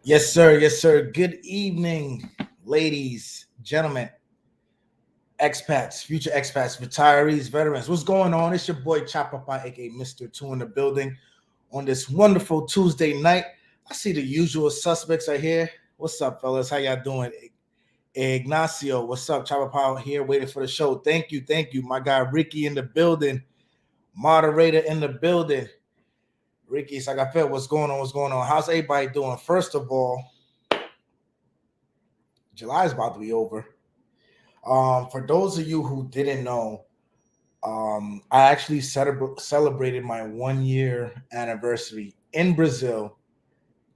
Yes, sir. Yes, sir. Good evening, ladies, gentlemen, expats, future expats, retirees, veterans. What's going on? It's your boy Chapapa, aka Mr. Two in the building on this wonderful Tuesday night. I see the usual suspects are here. What's up, fellas? How y'all doing? Ignacio, what's up? Chapapa here, waiting for the show. Thank you, thank you. My guy Ricky in the building, moderator in the building. Ricky Sagafet, what's going on? What's going on? How's everybody doing? First of all, July is about to be over. For those of you who didn't know, I actually celebrated my 1 year anniversary in Brazil,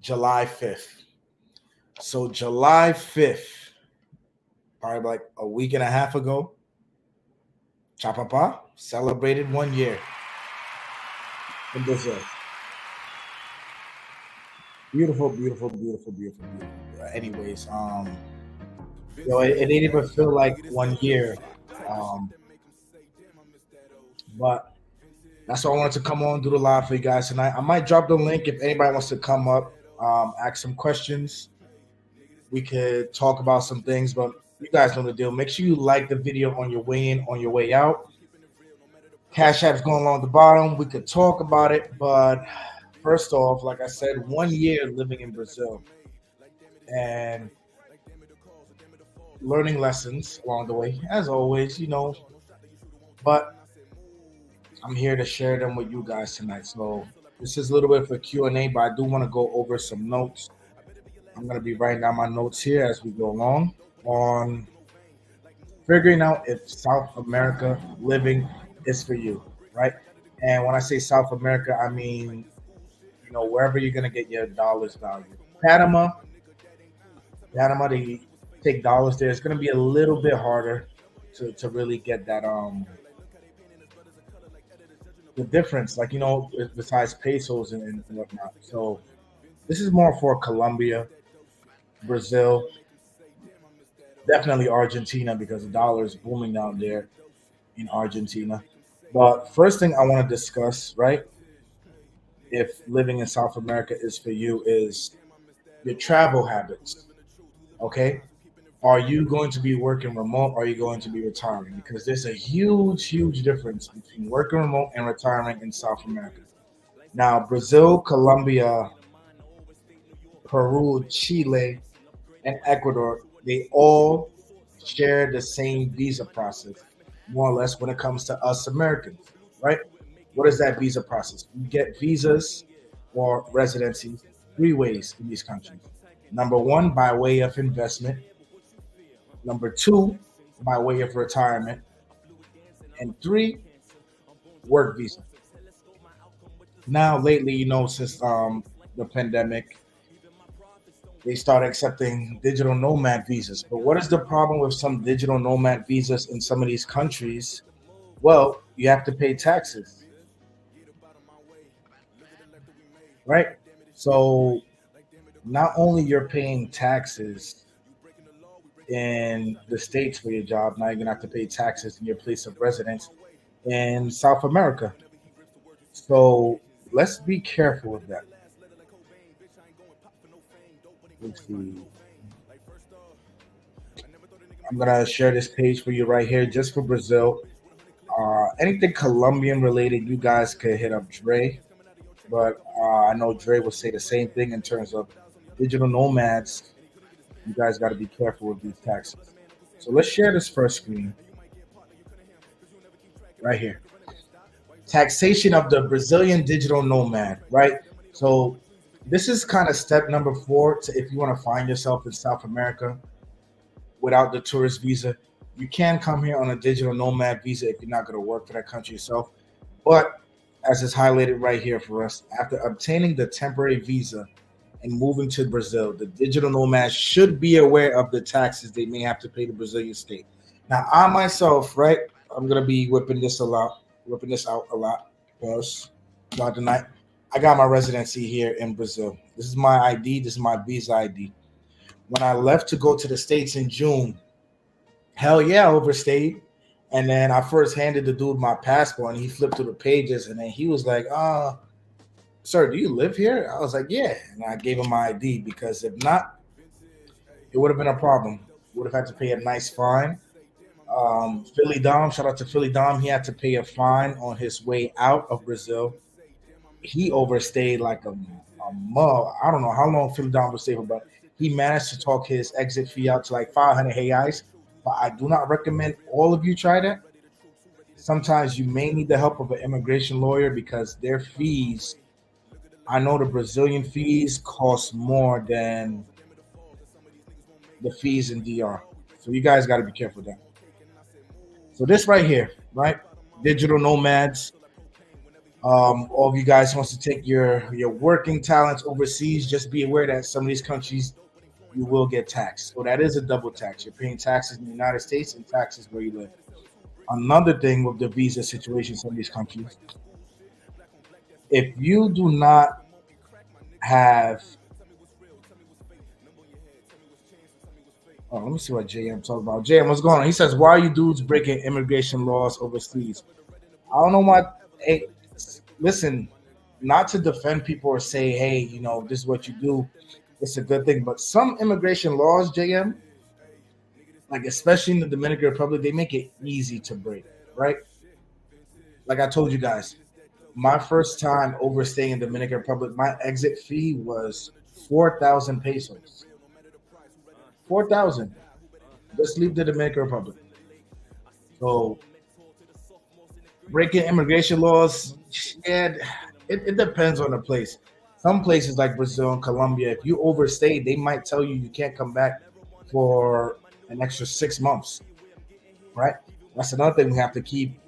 July 5th. So July 5th, probably like a week and a half ago, Chapapa celebrated 1 year in Brazil. Beautiful, beautiful, beautiful, beautiful, beautiful. Anyways, it didn't even feel like 1 year. Um, but that's why I wanted to come on, do the live for you guys tonight. I might drop the link if anybody wants to come up, ask some questions. We could talk about some things, but you guys know the deal. Make sure you like the video on your way in, on your way out. Cash App's going along the bottom. We could talk about it, but first off, like I said, 1 year living in Brazil and learning lessons along the way, as always. But I'm here to share them with you guys tonight. So this is a little bit for Q&A, but I do want to go over some notes. I'm going to be writing down my notes here as we go along on figuring out if South America living is for you, right? And when I say South America, I mean, wherever you're going to get your dollars value. Panama, they take dollars there. It's going to be a little bit harder to really get that the difference, besides pesos and whatnot. So this is more for Colombia, Brazil, definitely Argentina because the dollar is booming down there in Argentina. But first thing I want to discuss, right, if living in South America is for you, is your travel habits. Okay. Are you going to be working remote? Or are you going to be retiring? Because there's a huge, huge difference between working remote and retiring in South America. Now, Brazil, Colombia, Peru, Chile, and Ecuador, they all share the same visa process, more or less, when it comes to us Americans, right? What is that visa process? You get visas or residencies three ways in these countries. Number one, by way of investment. Number two, by way of retirement. And three, work visa. Now, lately, since the pandemic, they started accepting digital nomad visas. But what is the problem with some digital nomad visas in some of these countries? Well, you have to pay taxes, right? So not only you're paying taxes in the states for your job, now you're gonna have to pay taxes in your place of residence in South America. So let's be careful with that. Let's see. I'm gonna share this page for you right here, just for Brazil. Anything Colombian related, you guys could hit up Dre. But I know Dre will say the same thing in terms of digital nomads. You guys got to be careful with these taxes. So let's share this first screen right here. Taxation of the Brazilian digital nomad, right? So this is kind of step number 4 to if you want to find yourself in South America without the tourist visa. You can come here on a digital nomad visa if you're not going to work for that country yourself. But as is highlighted right here for us, after obtaining the temporary visa and moving to Brazil, the digital nomads should be aware of the taxes they may have to pay the Brazilian state. Now, I myself, right, I'm gonna be whipping this out a lot. Yes, throughout the night. I got my residency here in Brazil. This is my ID. This is my visa ID. When I left to go to the States in June, hell yeah, I overstayed. And then I first handed the dude my passport, and he flipped through the pages, and then he was like, "Sir, do you live here?" I was like, "Yeah," and I gave him my ID because if not, it would have been a problem. Would have had to pay a nice fine. Philly Dom, shout out to Philly Dom. He had to pay a fine on his way out of Brazil. He overstayed like a month. I don't know how long Philly Dom was staying, but he managed to talk his exit fee out to like 500 reais. But I do not recommend all of you try that. Sometimes you may need the help of an immigration lawyer because their fees, I know the Brazilian fees cost more than the fees in DR. So you guys got to be careful there. So this right here, right? Digital nomads. All of you guys wants to take your working talents overseas. Just be aware that some of these countries you will get taxed. So that is a double tax. You're paying taxes in the United States and taxes where you live. Another thing with the visa situation in some of these countries, if you do not have, oh, let me see what JM talking about. JM, what's going on? He says, why are you dudes breaking immigration laws overseas? I don't know what. Hey, listen, not to defend people or say, hey, this is what you do. It's a good thing, but some immigration laws, JM, like especially in the Dominican Republic, they make it easy to break, right? Like I told you guys, my first time overstaying in Dominican Republic, my exit fee was 4,000 pesos. 4,000. Just leave the Dominican Republic. So breaking immigration laws, yeah, it depends on the place. Some places like Brazil and Colombia, if you overstay, they might tell you you can't come back for an extra 6 months, right? That's another thing we have to keep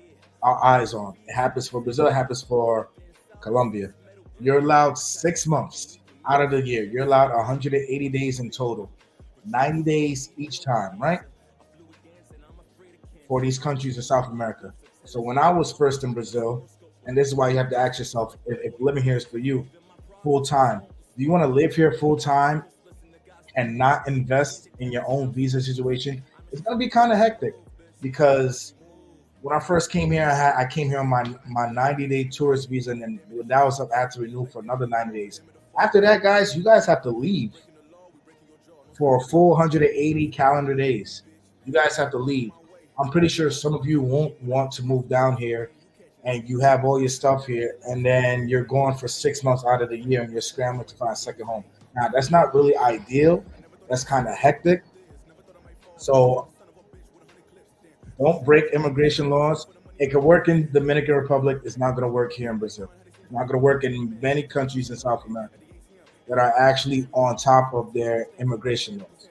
our eyes on. It happens for Brazil, it happens for Colombia. You're allowed 6 months out of the year. You're allowed 180 days in total, 90 days each time, right? For these countries in South America. So when I was first in Brazil, and this is why you have to ask yourself if living here is for you full time, do you want to live here full time and not invest in your own visa situation? It's going to be kind of hectic because when I first came here, I came here on my 90-day tourist visa, and then that was up. I had to renew for another 90 days. After that, guys, you guys have to leave for a full 180 calendar days. You guys have to leave. I'm pretty sure some of you won't want to move down here, and you have all your stuff here, and then you're gone for 6 months out of the year, and you're scrambling to find a second home. Now, that's not really ideal. That's kind of hectic. So don't break immigration laws. It could work in Dominican Republic. It's not going to work here in Brazil. It's not going to work in many countries in South America that are actually on top of their immigration laws.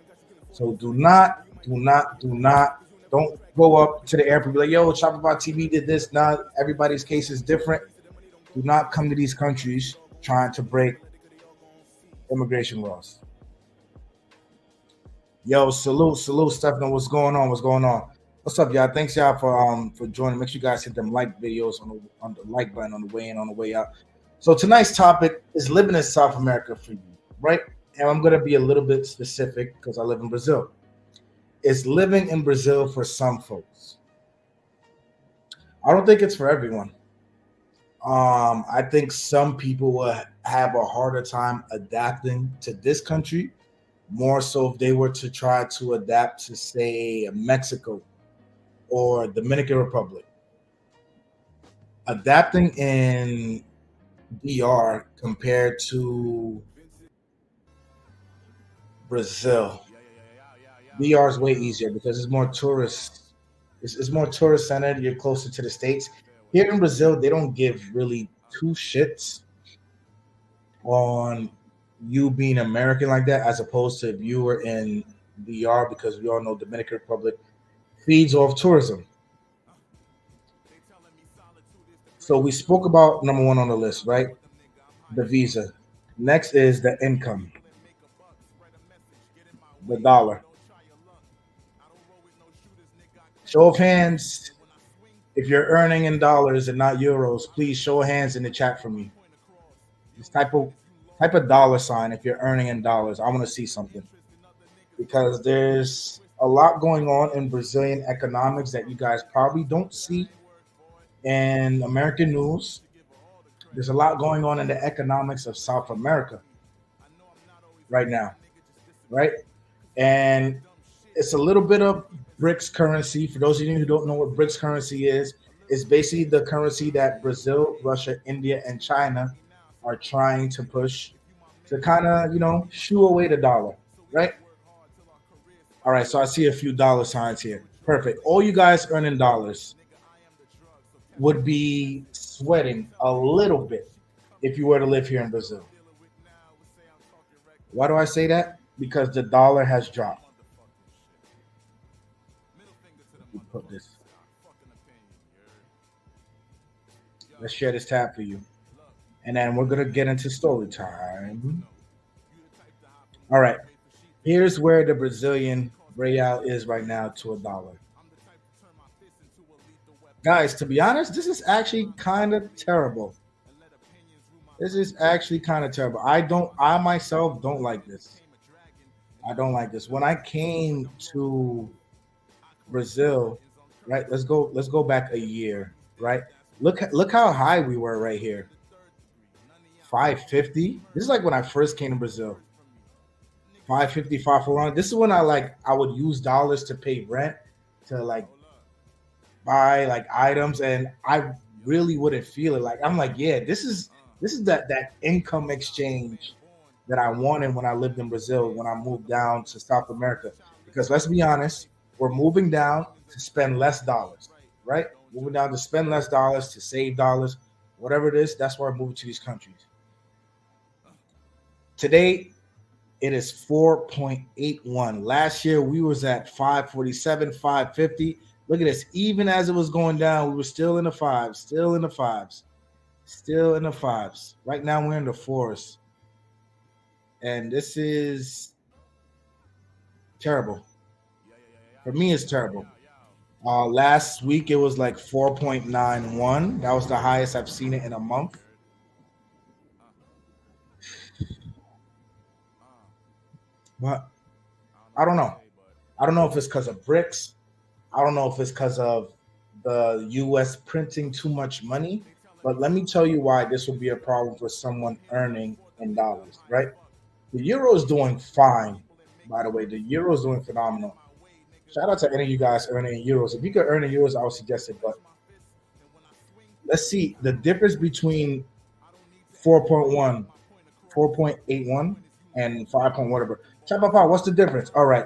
So don't go up to the airport and be like, yo, Chapapa TV did this. Now everybody's case is different. Do not come to these countries trying to break immigration laws. Yo, salute, Stefano. What's going on? What's going on? What's up, y'all? Thanks y'all for joining. Make sure you guys hit them like videos on the like button on the way in, on the way out. So tonight's topic is living in South America for you, right? And I'm gonna be a little bit specific because I live in Brazil. It's living in Brazil for some folks. I don't think it's for everyone. I think some people will have a harder time adapting to this country, more so if they were to try to adapt to, say, Mexico or Dominican Republic. Adapting in DR compared to Brazil, DR is way easier because it's more tourist. It's more tourist centered. You're closer to the states. Here in Brazil, they don't give really two shits on you being American like that, as opposed to if you were in DR, because we all know Dominican Republic feeds off tourism. So we spoke about number one on the list, right? The visa. Next is the income, the dollar. Show of hands. If you're earning in dollars and not euros, please show of hands in the chat for me. Just type of dollar sign if you're earning in dollars. I want to see something because there's a lot going on in Brazilian economics that you guys probably don't see in American news. There's a lot going on in the economics of South America right now, right? And it's a little bit of BRICS currency. For those of you who don't know what BRICS currency is, it's basically the currency that Brazil, Russia, India, and China are trying to push to kind of, shoo away the dollar, right? All right, so I see a few dollar signs here. Perfect. All you guys earning dollars would be sweating a little bit if you were to live here in Brazil. Why do I say that? Because the dollar has dropped. Let me put this. Let's share this tab for you. And then we're going to get into story time. All right. Here's where the Brazilian real is right now to a dollar. Guys, to be honest, this is actually kind of terrible. This is actually kind of terrible. I myself don't like this. I don't like this. When I came to Brazil, right? Let's go back a year, right? Look how high we were right here. 550. This is like when I first came to Brazil. 550, 541. This is when I would use dollars to pay rent, to like buy like items, and I really wouldn't feel it. Like I'm like, yeah, this is that income exchange that I wanted when I lived in Brazil, when I moved down to South America. Because let's be honest, we're moving down to spend less dollars, right? Moving down to spend less dollars, to save dollars, whatever it is. That's why I'm moving to these countries. Today, it is 4.81. Last year, we was at 547, 550. Look at this. Even as it was going down, we were still in the fives, still in the fives, still in the fives. Right now, we're in the fours. And this is terrible. For me, it's terrible. Last week, it was like 4.91. That was the highest I've seen it in a month. But I don't know. I don't know if it's because of BRICS. I don't know if it's because of the US printing too much money. But let me tell you why this will be a problem for someone earning in dollars, right? The euro is doing fine, by the way. The euro is doing phenomenal. Shout out to any of you guys earning in euros. If you could earn in euros, I would suggest it. But let's see the difference between 4.1, 4.81, and 5 point whatever. Chapapa, what's the difference? All right.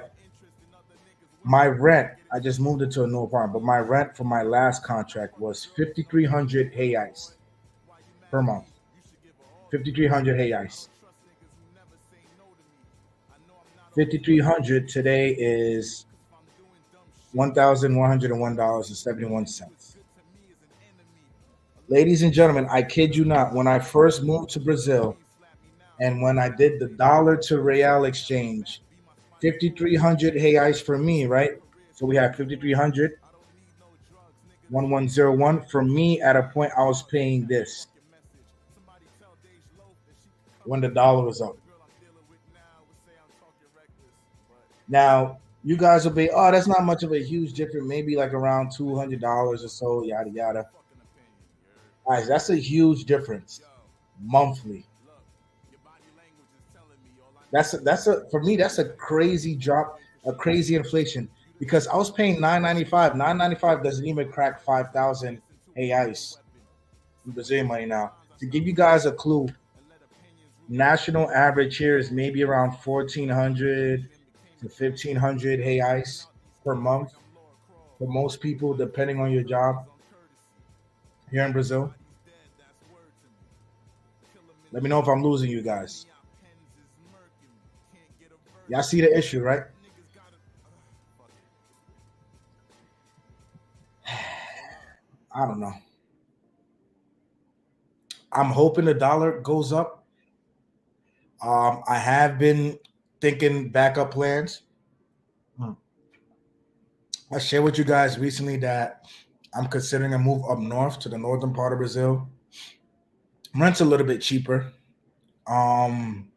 My rent, I just moved into a new apartment, but my rent for my last contract was 5,300 reais per month. 5,300 reais. 5,300 today is $1,101.71. Ladies and gentlemen, I kid you not, when I first moved to Brazil and when I did the dollar to real exchange, 5,300 reais for me, right? So we have 5,300, 1101. For me, at a point, I was paying this when the dollar was up. Now, you guys will be, oh, that's not much of a huge difference, maybe like around $200 or so, yada, yada. Guys, that's a huge difference monthly. That's a for me that's a crazy drop, a crazy inflation because I was paying 9.95. 9.95 doesn't even crack 5,000 reais in Brazilian money now. To give you guys a clue, national average here is maybe around 1,400 to 1,500 reais per month for most people, depending on your job here in Brazil. Let me know if I'm losing you guys. Y'all see the issue, right? I don't know. I'm hoping the dollar goes up. I have been thinking backup plans. Hmm. I shared with you guys recently that I'm considering a move up north to the northern part of Brazil. Rent's a little bit cheaper. Um,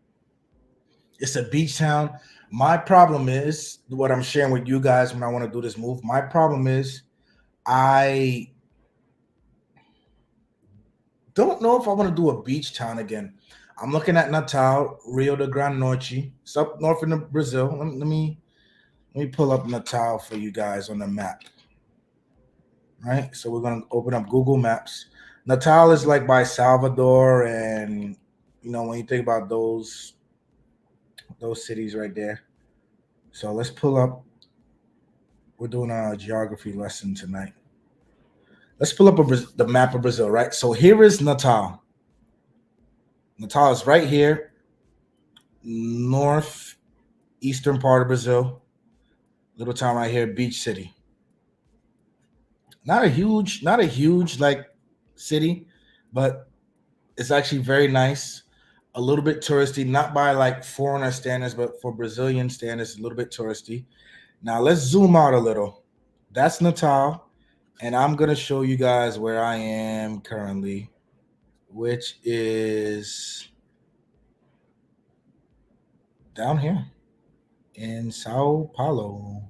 it's a beach town. My problem is what I'm sharing with you guys when I want to do this move. My problem is I Don't know if I want to do a beach town again. I'm looking at Natal, Rio de Grande Norte. It's up north in Brazil. Let me pull up Natal for you guys on the map. Right, so we're gonna open up Google Maps. Natal is like by Salvador, and when you think about those cities right there. So let's pull up. We're doing a geography lesson tonight. Let's pull up the map of Brazil. Right, so here is Natal. Natal is right here, northeastern part of Brazil. Little town right here, Beach City. Not a huge like city, but it's actually very nice. A little bit touristy, not by like foreigner standards, but for Brazilian standards, a little bit touristy. Now let's zoom out a little. That's Natal, and I'm gonna show you guys where I am currently, which is down here in Sao Paulo.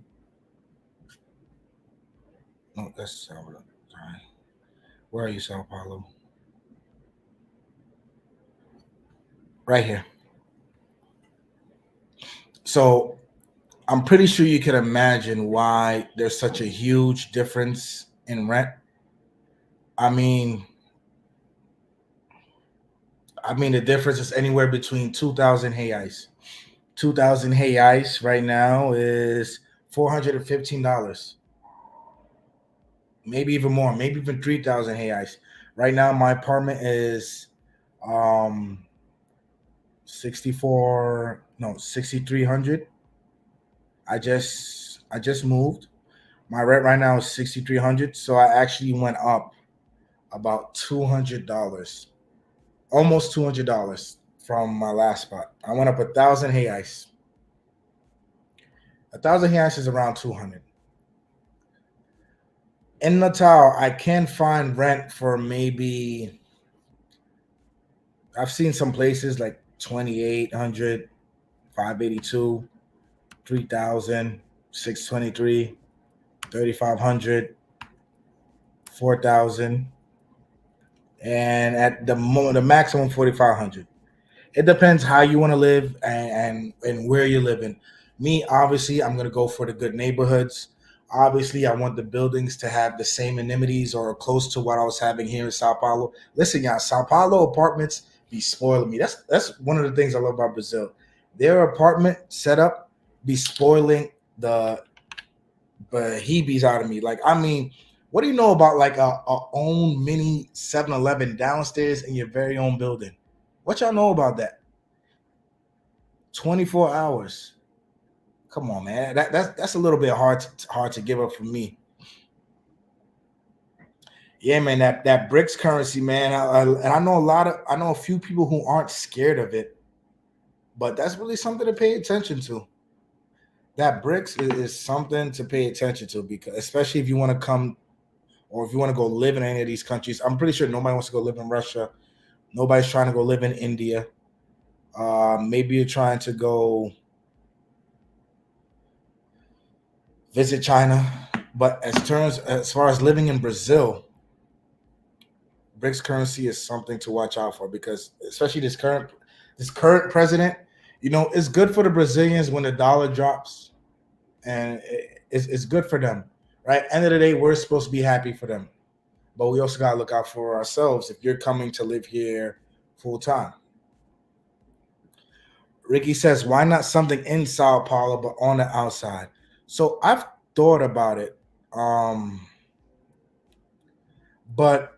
No, that's Salvador. Sorry. Where are you, Sao Paulo? Right here. So I'm pretty sure you can imagine why there's such a huge difference in rent. I mean, the difference is anywhere between 2,000 reais. 2,000 reais right now is $415. Maybe even more. Maybe even 3,000 reais. Right now, my apartment is um 64. No, 6,300. I just moved. My rent right now is 6,300. So I actually went up about $200, almost $200 from my last spot. I went up 1,000 reais. 1,000 reais is around 200. In Natal, I can find rent for maybe. I've seen some places like 2,800, 582, 3,000, 623, 3,500, 4,000, and at the moment, the maximum 4,500. It depends how you want to live and where you're living. Me, obviously, I'm gonna go for the good neighborhoods. Obviously, I want the buildings to have the same amenities or close to what I was having here in Sao Paulo. Listen, y'all, Sao Paulo apartments be spoiling me. That's one of the things I love about Brazil. Their apartment setup be spoiling the beheebies out of me. Like, I mean, what do you know about like a own mini 7-Eleven downstairs in your very own building? What y'all know about that? 24 hours. Come on, man. That's a little bit hard to give up for me. Yeah, man. That BRICS currency, man. And I know a few people who aren't scared of it, but that's really something to pay attention to. That BRICS is something to pay attention to, because especially if you want to come or if you want to go live in any of these countries. I'm pretty sure nobody wants to go live in Russia. Nobody's trying to go live in India. Maybe you're trying to go visit China. But as far as living in Brazil, BRICS currency is something to watch out for, because especially this current president, it's good for the Brazilians when the dollar drops, and it's good for them. Right? End of the day, we're supposed to be happy for them, but we also gotta look out for ourselves if you're coming to live here full time. Ricky says, why not something in Sao Paulo but on the outside? So I've thought about it. But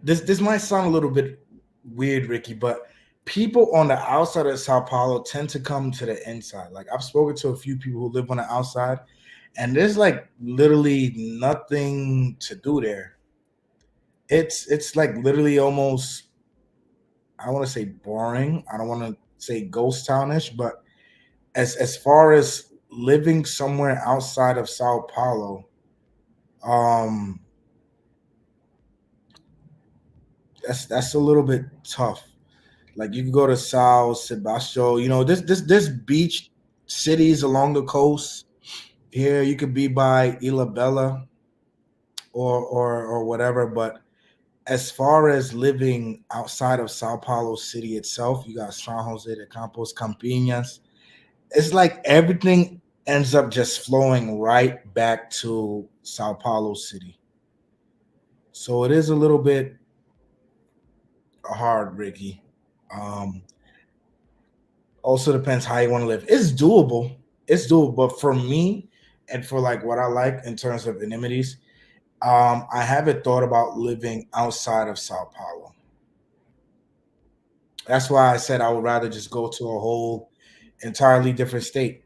this might sound a little bit weird, Ricky, but people on the outside of Sao Paulo tend to come to the inside. Like, I've spoken to a few people who live on the outside, and there's like literally nothing to do there. It's like literally almost, I want to say boring. I don't want to say ghost townish, but as far as living somewhere outside of Sao Paulo, um, that's a little bit tough. Like, you can go to Sao Sebastião, this beach cities along the coast. Here you could be by Ilhabela. or whatever. But as far as living outside of Sao Paulo city itself, you got San Jose de Campos, Campinas. It's like everything ends up just flowing right back to Sao Paulo city. So it is a little bit hard, Ricky. Um, Also depends how you want to live. It's doable. It's doable. But for me and for like what I like in terms of amenities, I haven't thought about living outside of Sao Paulo. That's why I said I would rather just go to a whole entirely different state.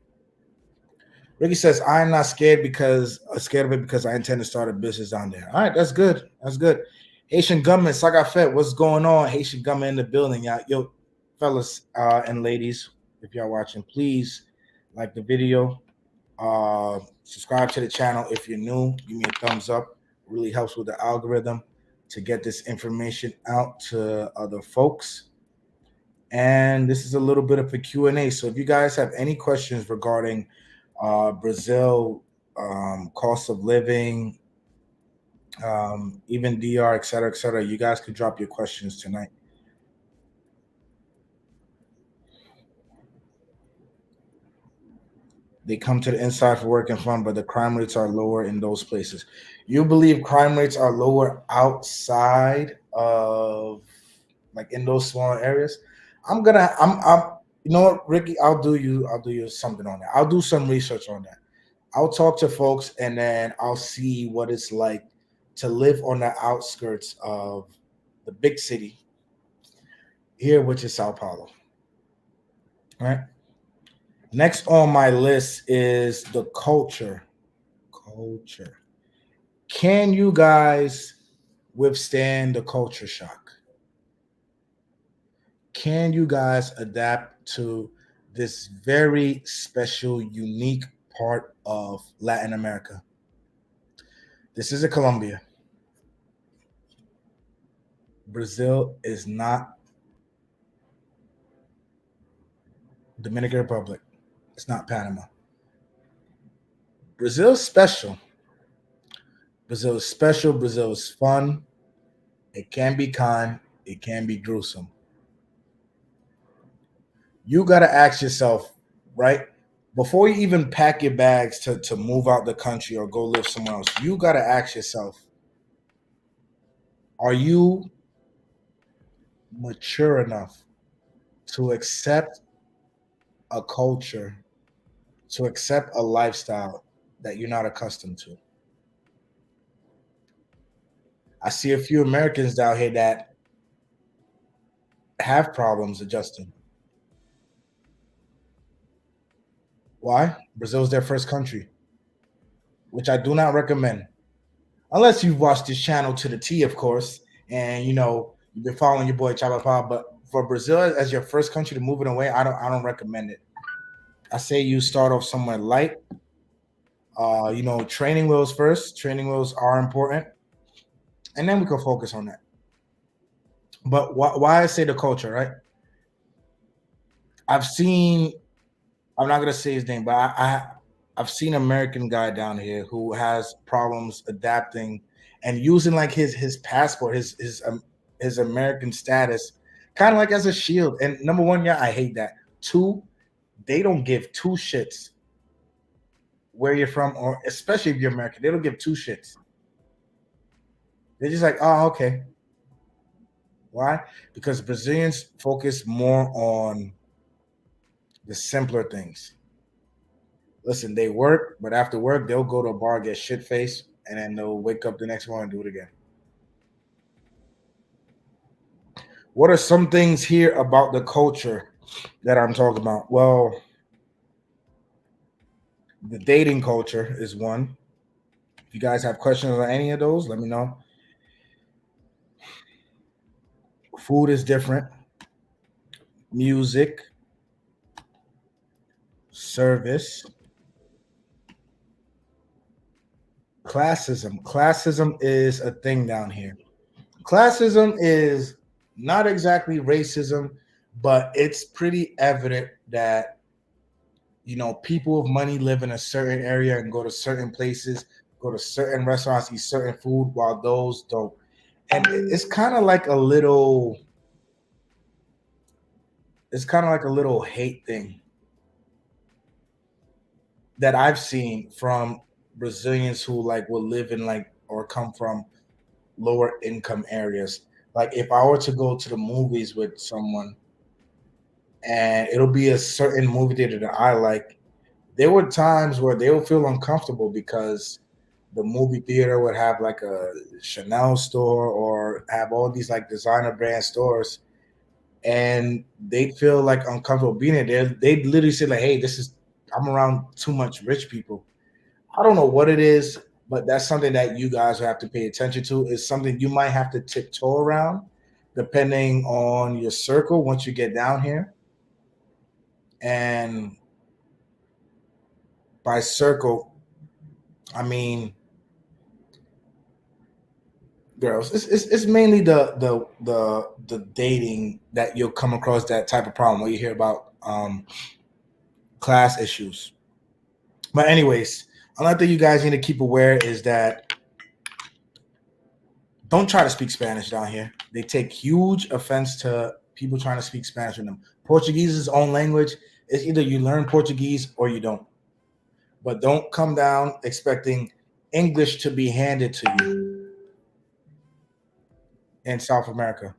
Ricky says, I'm not scared of it because I intend to start a business down there. All right, that's good. That's good. Haitian government, Saga Fed, what's going on? Haitian government in the building, y'all. Yo, fellas and ladies, if y'all watching, please like the video. Subscribe to the channel if you're new. Give me a thumbs up. It really helps with the algorithm to get this information out to other folks. And this is a little bit of a Q&A. So if you guys have any questions regarding Brazil, cost of living, even DR, et cetera, you guys could drop your questions tonight. They come to the inside for work and fun, but the crime rates are lower in those places. You believe crime rates are lower outside of like in those smaller areas? I'm you know what, Ricky, I'll do you something on that. I'll do some research on that. I'll talk to folks and then I'll see what it's like to live on the outskirts of the big city here, which is Sao Paulo. All right. Next on my list is the culture. Culture. Can you guys withstand the culture shock? Can you guys adapt to this very special, unique part of Latin America? This is a Colombia. Brazil is not Dominican Republic. It's not Panama. Brazil is special. Brazil is special. Brazil is fun. It can be kind. It can be gruesome. You got to ask yourself, right? Before you even pack your bags to move out the country or go live somewhere else, you got to ask yourself, are you mature enough to accept a culture, to accept a lifestyle that you're not accustomed to? I see a few Americans down here that have problems adjusting. Why? Brazil's their first country, which I do not recommend. Unless you've watched this channel to the T, of course, and you know you've been following your boy Chapapa. But for Brazil as your first country to move it away, I don't recommend it. I say you start off somewhere light. Training wheels first. Training wheels are important, and then we can focus on that. But why I say the culture, right? I've seen. I'm not gonna say his name, but I've seen an American guy down here who has problems adapting and using like his passport, his American status, kind of like as a shield. And number one, yeah, I hate that. Two, they don't give two shits where you're from, or especially if you're American, they don't give two shits. They're just like, oh, okay. Why? Because Brazilians focus more on the simpler things. Listen, they work, but after work, they'll go to a bar, get shit faced, and then they'll wake up the next morning and do it again. What are some things here about the culture that I'm talking about? Well, the dating culture is one. If you guys have questions on any of those, let me know. Food is different. Music, service, classism. Classism is a thing down here. Classism is not exactly racism, but it's pretty evident that people of money live in a certain area and go to certain places, go to certain restaurants, eat certain food, while those don't. And it's kind of like a little, it's kind of like a little hate thing that I've seen from Brazilians who like will live in like or come from lower income areas. Like if I were to go to the movies with someone and it'll be a certain movie theater that I like, there were times where they would feel uncomfortable because the movie theater would have like a Chanel store or have all these like designer brand stores, and they'd feel like uncomfortable being there. They'd literally say like, "Hey, this is I'm around too much rich people." I don't know what it is, but that's something that you guys have to pay attention to. It's something you might have to tiptoe around, depending on your circle once you get down here. And by circle, I mean girls. It's mainly the dating that you'll come across that type of problem where you hear about class issues. But anyways, another thing you guys need to keep aware is that don't try to speak Spanish down here. They take huge offense to people trying to speak Spanish with them. Portuguese is its own language. It's either you learn Portuguese or you don't. But don't come down expecting English to be handed to you in South America.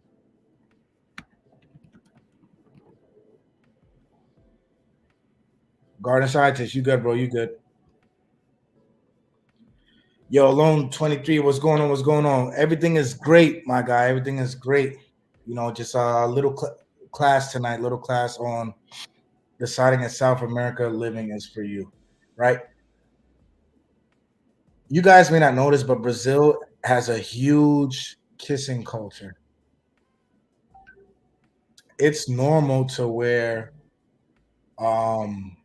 Garden scientist, you good, bro? You good? Yo, Alone 23, what's going on? What's going on? Everything is great, my guy. Everything is great. Just a little class tonight, little class on deciding if South America living is for you, right? You guys may not notice, but Brazil has a huge kissing culture. It's normal to where, um,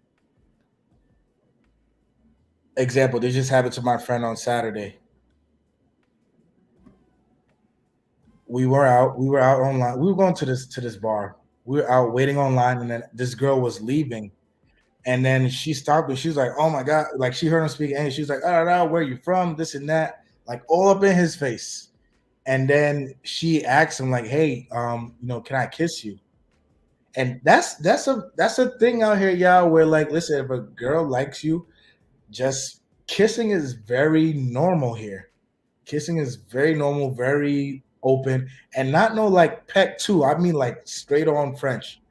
example, this just happened to my friend on Saturday. We were out online. We were going to this bar. We were out waiting online, and then this girl was leaving. And then she stopped and she was like, "Oh my god!" Like she heard him speak English. She was like, "I don't know where you from, this and that," like all up in his face. And then she asked him like, "Hey, can I kiss you?" And that's a thing out here, y'all. Where like, listen, if a girl likes you, just kissing is very normal here. Kissing is very normal, very open, and not no like peck too. I mean like straight on French.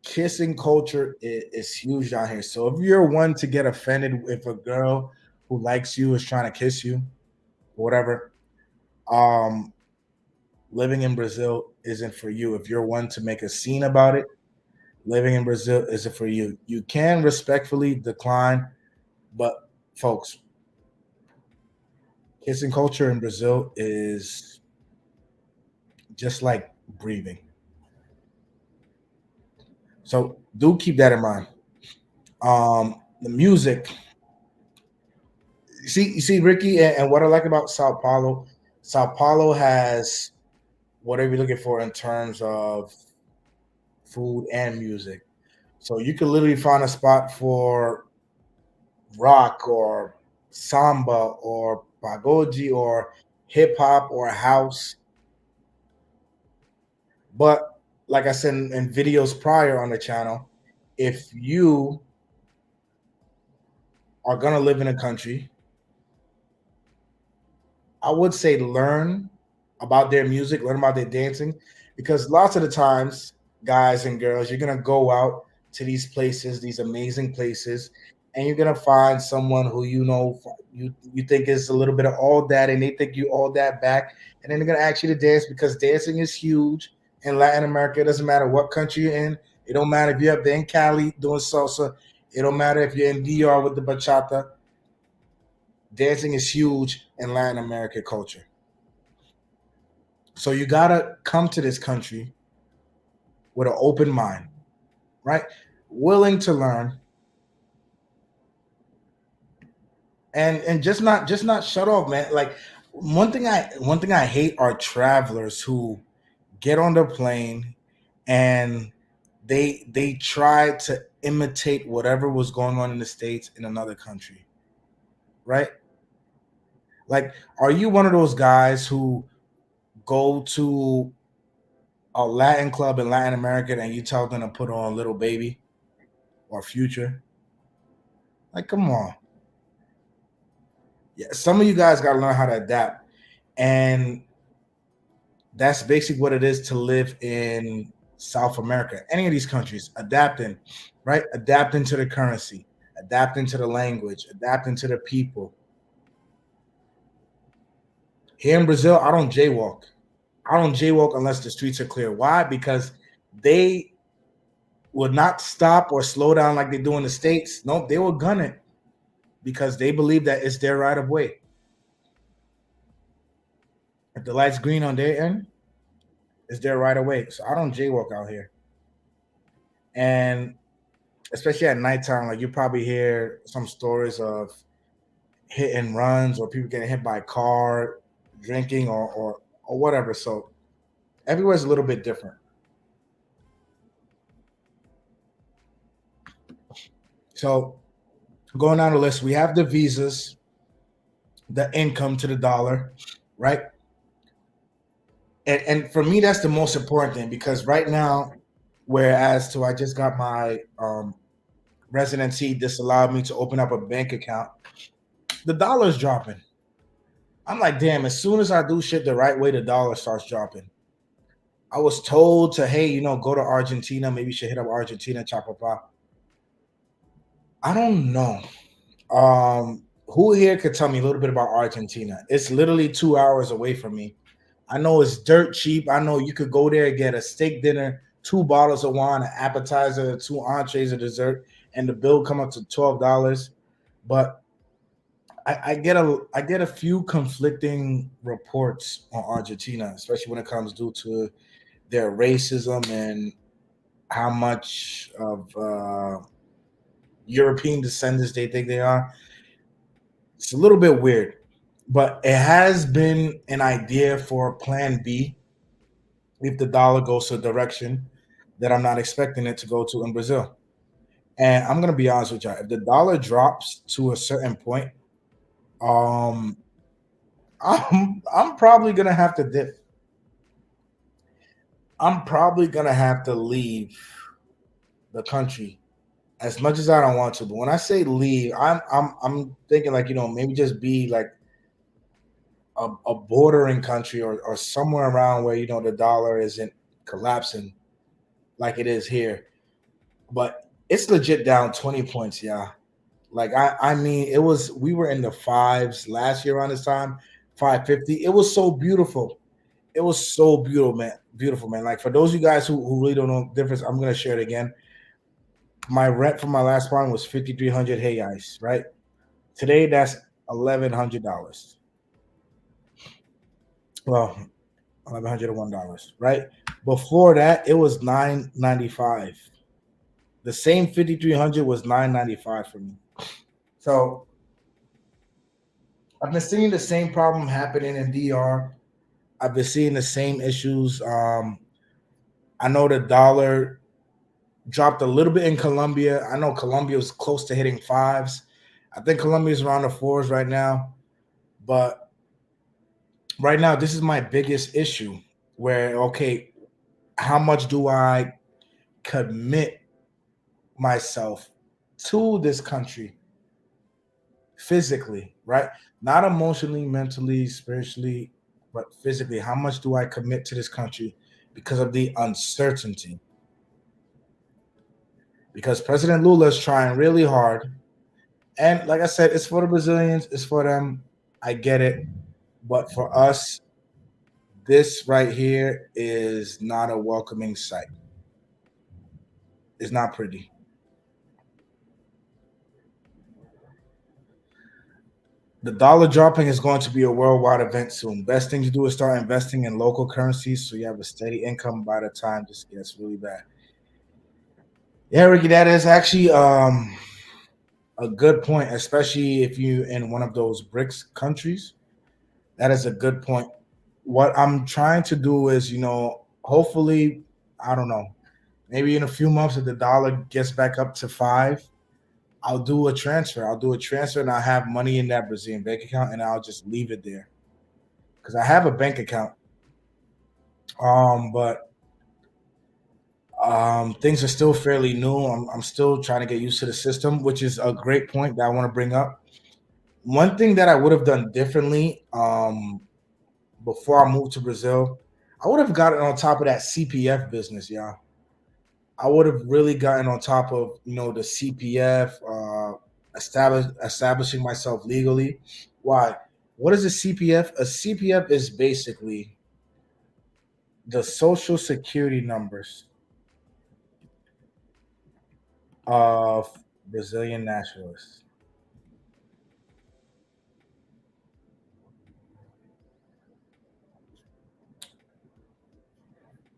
Kissing culture is huge down here. So if you're one to get offended if a girl who likes you is trying to kiss you, whatever, um, living in Brazil isn't for you. If you're one to make a scene about it, living in Brazil isn't for you. You can respectfully decline, but folks, kissing culture in Brazil is just like breathing. So do keep that in mind. The music. You see, Ricky, and what I like about Sao Paulo, Sao Paulo has whatever you're looking for in terms of food and music. So you could literally find a spot for rock or samba or pagode or hip hop or house. But like I said in videos prior on the channel, if you are gonna live in a country, I would say learn about their music, learn about their dancing, because lots of the times, guys and girls, you're gonna go out to these places, these amazing places, and you're gonna find someone who you think is a little bit of all that, and they think you all that back, and then they're gonna ask you to dance because dancing is huge in Latin America. It doesn't matter what country you're in. It don't matter if you're up there in Cali doing salsa. It don't matter if you're in DR with the bachata. Dancing is huge in Latin American culture. So you gotta come to this country with an open mind, right? Willing to learn and just not shut off, man. Like one thing I hate are travelers who get on the plane and they try to imitate whatever was going on in the States in another country, right? Like, are you one of those guys who go to a Latin club in Latin America and you tell them to put on Little Baby or Future? Like, come on. Yeah, some of you guys got to learn how to adapt. And that's basically what it is to live in South America, any of these countries, adapting, right? Adapting to the currency, adapting to the language, adapting to the people. Here in Brazil, I don't jaywalk. I don't jaywalk unless the streets are clear. Why? Because they will not stop or slow down like they do in the States. Nope, they will gun it because they believe that it's their right of way. If the light's green on their end, it's their right of way. So I don't jaywalk out here. And especially at nighttime, like you probably hear some stories of hit and runs or people getting hit by a car, drinking or whatever. So everywhere's a little bit different. So going down the list, we have the visas, the income to the dollar, right? And for me, that's the most important thing because right now, whereas to I just got my residency, this allowed me to open up a bank account. The dollar's dropping. I'm like, damn, as soon as I do shit the right way, the dollar starts dropping. I was told to, hey, go to Argentina. Maybe you should hit up Argentina, Chapapa. I don't know. Who here could tell me a little bit about Argentina? It's literally 2 hours away from me. I know it's dirt cheap. I know you could go there and get a steak dinner, 2 bottles of wine, an appetizer, 2 entrees, a dessert, and the bill come up to $12. But I get a few conflicting reports on Argentina, especially when it comes due to their racism and how much of European descendants they think they are. It's a little bit weird, but it has been an idea for Plan B if the dollar goes to a direction that I'm not expecting it to go to in Brazil. And I'm gonna be honest with you, if the dollar drops to a certain point, um, I'm probably gonna have to dip. I'm probably gonna have to leave the country as much as I don't want to. But when I say leave, I'm thinking like maybe just be like a bordering country or somewhere around where the dollar isn't collapsing like it is here. But it's legit down 20 points, yeah. Like I mean, we were in the fives last year around this time, 550. It was so beautiful. It was so beautiful, man. Beautiful, man. Like for those of you guys who really don't know the difference, I'm gonna share it again. My rent for my last apartment was 5,300 hey ice, right? Today that's $1,100. Well, $1,101, right? Before that, it was 995. The same 5,300 was 995 for me. So I've been seeing the same problem happening in DR. I've been seeing the same issues. I know the dollar dropped a little bit in Colombia. I know Colombia was close to hitting fives. I think Colombia is around the fours right now. But right now, this is my biggest issue where, okay, how much do I commit myself to this country physically, right? Not emotionally, mentally, spiritually, but physically. How much do I commit to this country because of the uncertainty? Because President Lula is trying really hard. And like I said, it's for the Brazilians, it's for them. I get it. But for us, this right here is not a welcoming sight. It's not pretty. The dollar dropping is going to be a worldwide event soon. Best thing to do is start investing in local currencies so you have a steady income by the time this gets really bad. Yeah, Ricky, that is actually a good point, especially if you in one of those BRICS countries. That is a good point. What I'm trying to do is, hopefully, I don't know, maybe in a few months if the dollar gets back up to five, I'll do a transfer. I'll do a transfer and I'll have money in that Brazilian bank account and I'll just leave it there because I have a bank account. But things are still fairly new. I'm still trying to get used to the system, which is a great point that I want to bring up. One thing that I would have done differently before I moved to Brazil, I would have gotten on top of that CPF business, yeah. I would have really gotten on top of the CPF, establishing myself legally. Why? What is a CPF? A CPF is basically the social security numbers of Brazilian nationalists.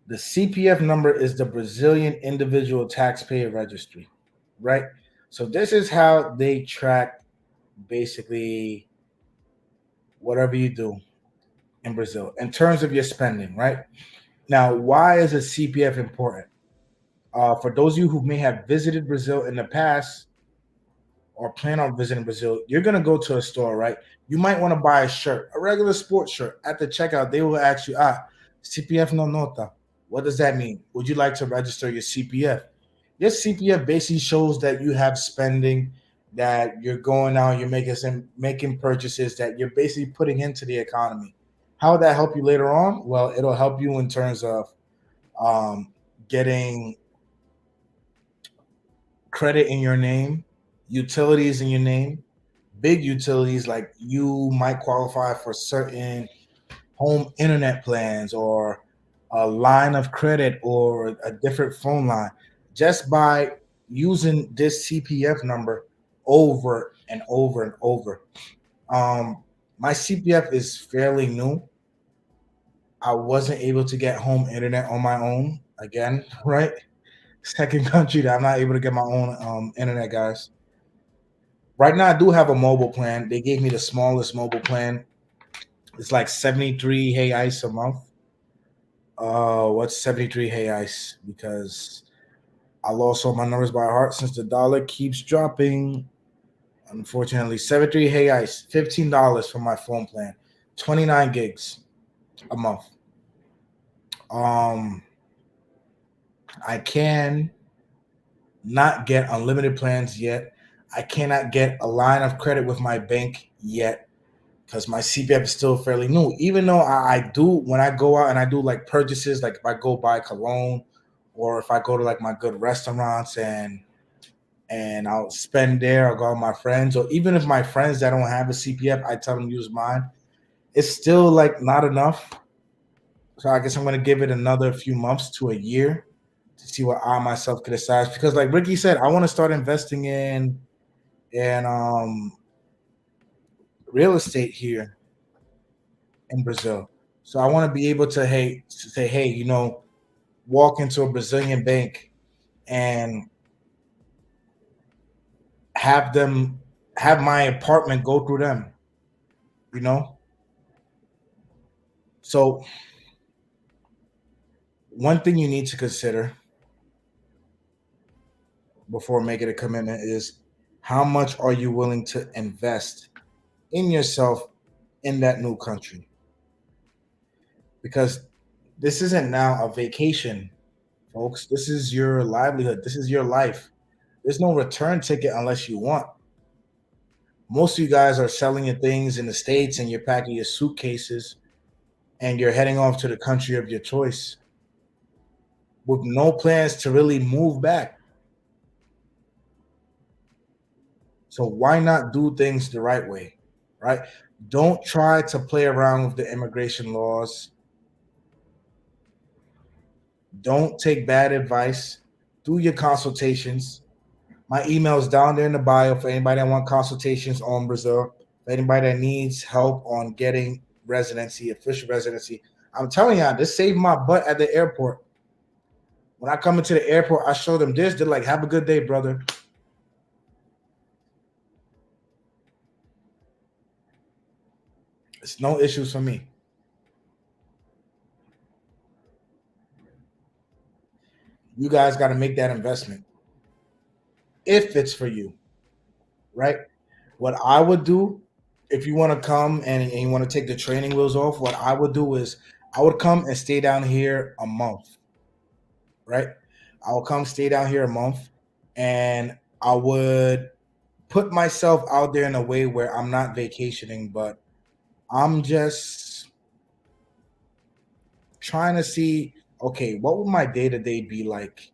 The CPF number is the Brazilian Individual Taxpayer Registry, right? So this is how they track basically whatever you do in Brazil in terms of your spending, right? Now, why is a CPF important? For those of you who may have visited Brazil in the past or plan on visiting Brazil, you're going to go to a store, right? You might want to buy a shirt, a regular sports shirt. At the checkout, they will ask you, CPF no nota. What does that mean? Would you like to register your CPF? Your CPF basically shows that you have spending, that you're going out, you're making purchases, that you're basically putting into the economy. How would that help you later on? Well, it'll help you in terms of um, getting credit in your name, utilities in your name, big utilities like you might qualify for certain home internet plans or a line of credit or a different phone line just by using this CPF number over and over and over. My CPF is fairly new. I wasn't able to get home internet on my own again, right? Second country that I'm not able to get my own internet, guys. Right now, I do have a mobile plan. They gave me the smallest mobile plan. It's like 73 Hey Ice a month. What's 73 Hey Ice? Because I lost all my numbers by heart since the dollar keeps dropping. Unfortunately, 73 Hey Ice, $15 for my phone plan, 29 gigs a month. Um, I can not get unlimited plans yet. I cannot get a line of credit with my bank yet because my CPF is still fairly new. Even though I do, when I go out and I do like purchases, like if I go buy cologne or if I go to like my good restaurants and I'll spend there, I'll go with my friends, or even if my friends that don't have a CPF, I tell them to use mine. It's still like not enough. So I guess I'm gonna give it another few months to a year to see what I myself could decide. Because like Ricky said, I want to start investing in real estate here in Brazil. So I want to be able to say, hey, walk into a Brazilian bank and have them have my apartment go through them, you know? So one thing you need to consider before making a commitment is how much are you willing to invest in yourself in that new country? Because this isn't now a vacation, folks. This is your livelihood. This is your life. There's no return ticket unless you want. Most of you guys are selling your things in the States and you're packing your suitcases and you're heading off to the country of your choice with no plans to really move back. So why not do things the right way, right? Don't try to play around with the immigration laws. Don't take bad advice. Do your consultations. My email is down there in the bio for anybody that want consultations on Brazil. For anybody that needs help on getting residency, official residency. I'm telling y'all, this saved my butt at the airport. When I come into the airport, I show them this. They're like, "Have a good day, brother." It's no issues for me. You guys got to make that investment if it's for you. right? What I would do if you want to come and you want to take the training wheels off, what I would do is I would come and stay down here a month, right? I will come stay down here a month, and I would put myself out there in a way where I'm not vacationing, but I'm just trying to see, okay, what would my day to day be like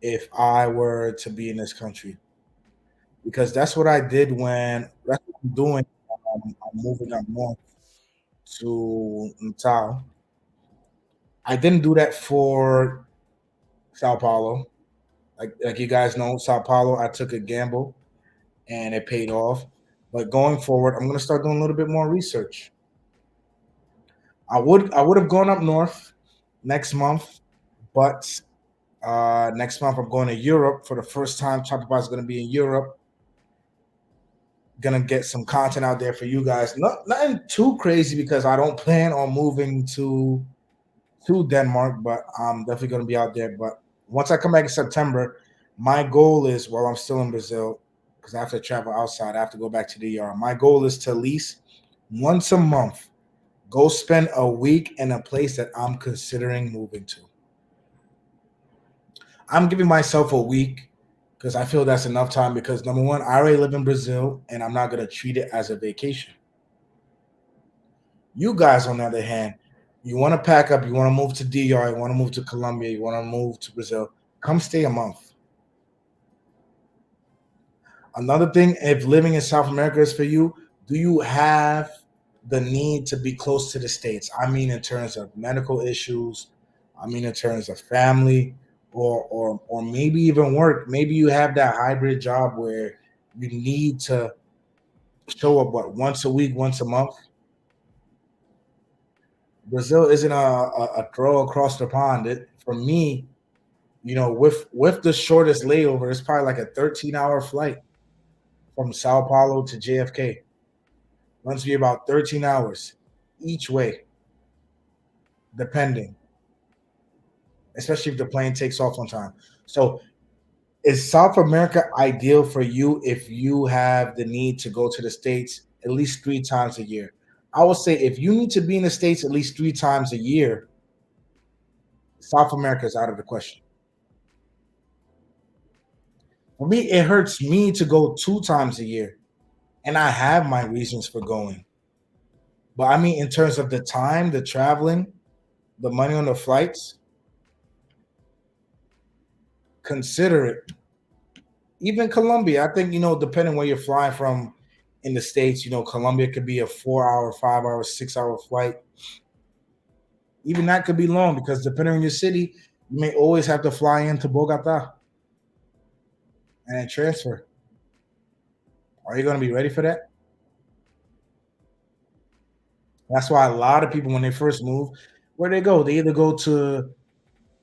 if I were to be in this country? Because that's what I did when that's what I'm doing. I'm moving up north to Natal. I didn't do that for Sao Paulo. Like you guys know, Sao Paulo, I took a gamble and it paid off. But going forward, I'm gonna start doing a little bit more research. I would have gone up north next month, but next month I'm going to Europe for the first time. Chapapa is gonna be in Europe. Gonna get some content out there for you guys. Nothing too crazy because I don't plan on moving to Denmark, but I'm definitely gonna be out there. But once I come back in September, my goal is while I'm still in Brazil, because I have to travel outside, I have to go back to the ER. My goal is to at least once a month go spend a week in a place that I'm considering moving to. I'm giving myself a week because I feel that's enough time because number one, I already live in Brazil and I'm not gonna treat it as a vacation. You guys, on the other hand, you want to pack up, you want to move to DR, you want to move to Colombia, you want to move to Brazil, come stay a month. Another thing, if living in South America is for you, do you have the need to be close to the States? I mean, in terms of medical issues, I mean, in terms of family, or maybe even work. Maybe you have that hybrid job where you need to show up what once a week, once a month. Brazil isn't a throw across the pond. For me, with the shortest layover, it's probably like a 13-hour flight from Sao Paulo to JFK. Runs me about 13 hours each way, depending, especially if the plane takes off on time. So, is South America ideal for you if you have the need to go to the States at least 3 times a year? I would say if you need to be in the States at least 3 times a year, South America is out of the question. For me, it hurts me to go 2 times a year, and I have my reasons for going. But I mean, in terms of the time, the traveling, the money on the flights, consider it. Even Colombia, I think, depending where you're flying from in the States, Colombia could be a 4 hour, 5 hour, 6 hour flight. Even that could be long because depending on your city, you may always have to fly into Bogota and then transfer. Are you going to be ready for that? That's why a lot of people, when they first move, where they go, they either go to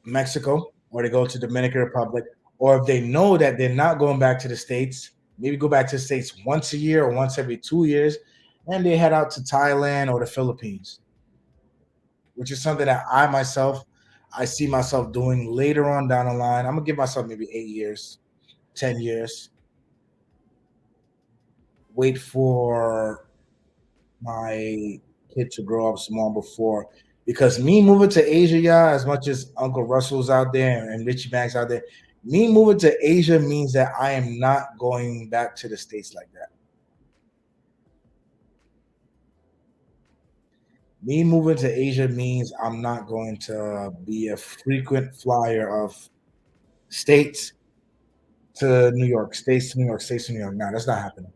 Mexico or they go to Dominican Republic, or if they know that they're not going back to the States, maybe go back to the States once a year or once every 2 years, and they head out to Thailand or the Philippines, which is something that I see myself doing later on down the line. I'm gonna give myself maybe 8 years, 10 years. Wait for my kid to grow up small before, because me moving to Asia, yeah, as much as Uncle Russell's out there and Richie Banks out there, me moving to Asia means that I am not going back to the States like that. Me moving to Asia means I'm not going to be a frequent flyer of states to New York, states to New York, states to New York. No, that's not happening.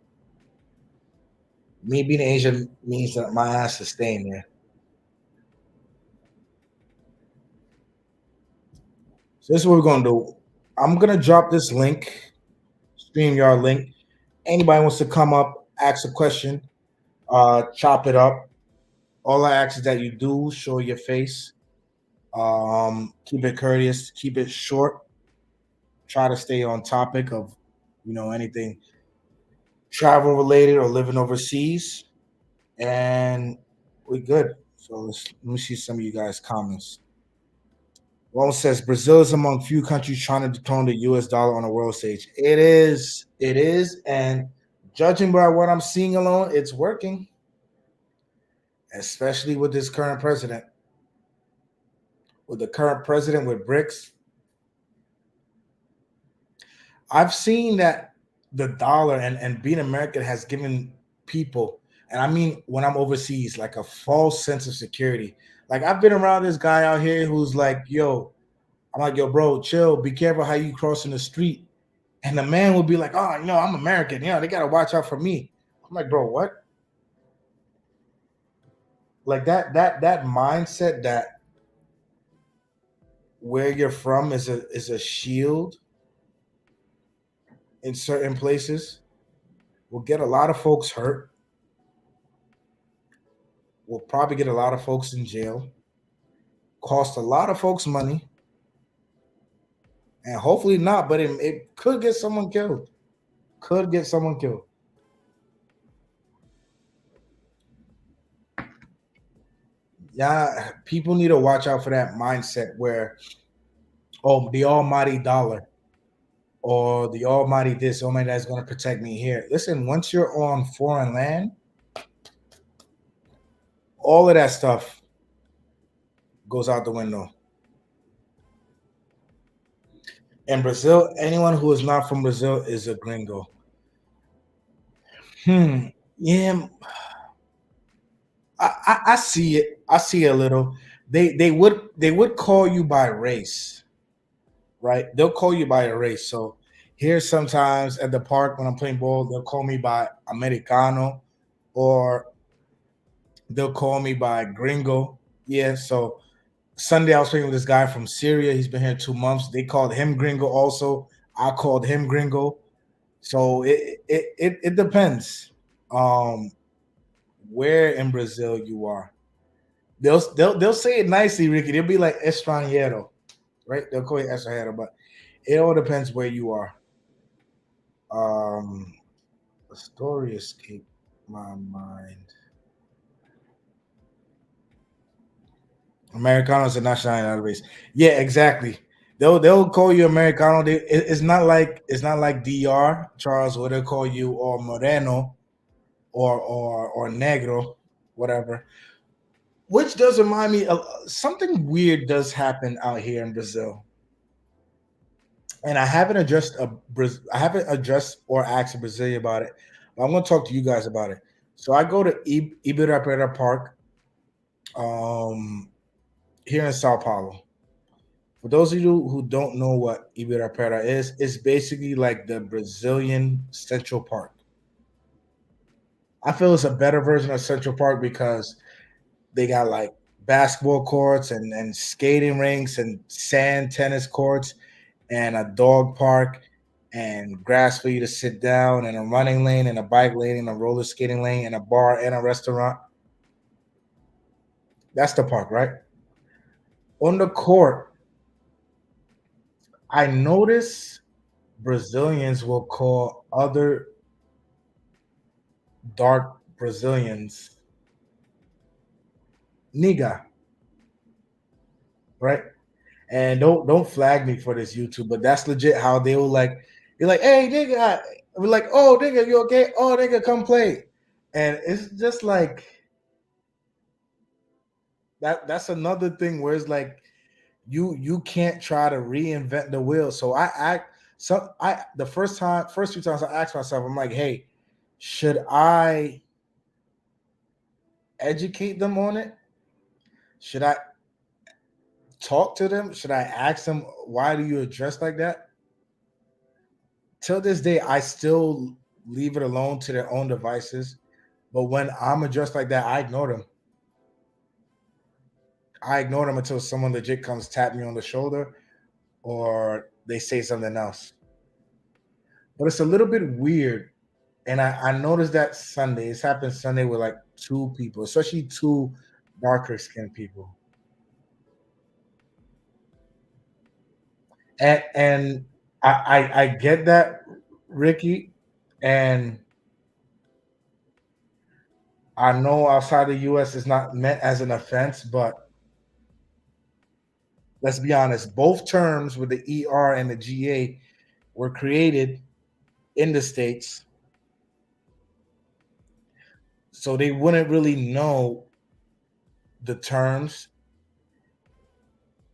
Me being in Asia means that my ass is staying there. So this is what we're gonna do. I'm gonna drop this link, StreamYard link. Anybody wants to come up, ask a question, chop it up. All I ask is that you do show your face. Keep it courteous, keep it short. Try to stay on topic of, anything travel related or living overseas, and we good. So let me see some of you guys' comments. One says Brazil is among few countries trying to dethrone the U.S. dollar on a world stage. It is, and Judging by what I'm seeing alone, it's working, especially with this current president. With the current president with BRICS, I've seen that the dollar and being American has given people, and I mean when I'm overseas, like a false sense of security. Like I've been around this guy out here who's like, yo, I'm like, yo, bro, chill, be careful how you crossing the street. And the man will be like, oh, I'm American. They gotta watch out for me. I'm like, bro, what? Like that mindset that where you're from is a shield in certain places will get a lot of folks hurt, will probably get a lot of folks in jail, cost a lot of folks money, and hopefully not, but it could get someone killed. Could get someone killed. Yeah, people need to watch out for that mindset where, oh, the almighty dollar or the almighty this, almighty that's going to protect me here. Listen, once you're on foreign land, all of that stuff goes out the window. In Brazil, anyone who is not from Brazil is a gringo. Hmm. Yeah, I see it. I see a little. They would call you by race, right? They'll call you by a race. So here sometimes at the park when I'm playing ball, they'll call me by Americano, or they'll call me by Gringo. Yeah. So Sunday I was playing with this guy from Syria. He's been here 2 months. They called him Gringo also. I called him Gringo. So it depends. Um, where in Brazil you are. They'll say it nicely, Ricky. They'll be like extranjero, right? They'll call you extranjero, but it all depends where you are. Um, the story escaped my mind. Americano is a nationality race. Yeah, exactly. They'll call you Americano. It's not like DR Charles, where they'll call you or Moreno or Negro, whatever. Which does remind me of something weird does happen out here in Brazil, and I haven't addressed or asked a Brazilian about it. But I'm going to talk to you guys about it. So I go to Ibirapuera Park, um, here in Sao Paulo. For those of you who don't know what Ibirapuera is, it's basically like the Brazilian Central Park. I feel it's a better version of Central Park because they got like basketball courts and skating rinks and sand tennis courts and a dog park and grass for you to sit down and a running lane and a bike lane and a roller skating lane and a bar and a restaurant. That's the park, right? On the court, I notice Brazilians will call other dark Brazilians niga, right? And don't flag me for this YouTube, but that's legit how they will like. You're like, hey nigga, we're like, oh nigga, you okay? Oh nigga, come play. And it's just like that. That's another thing where it's like you can't try to reinvent the wheel. So the first few times I asked myself, I'm like, hey, should I educate them on it? Should I talk to them? Should I ask them why do you address like that? Till this day, I still leave it alone to their own devices. But when I'm addressed like that, I ignore them. I ignore them until someone legit comes tap me on the shoulder or they say something else. But it's a little bit weird. And I noticed that Sunday, it's happened Sunday with like two people, especially two darker skinned people. And I get that, Ricky. And I know outside the US it's not meant as an offense, but let's be honest, both terms with the ER and the GA were created in the States so they wouldn't really know the terms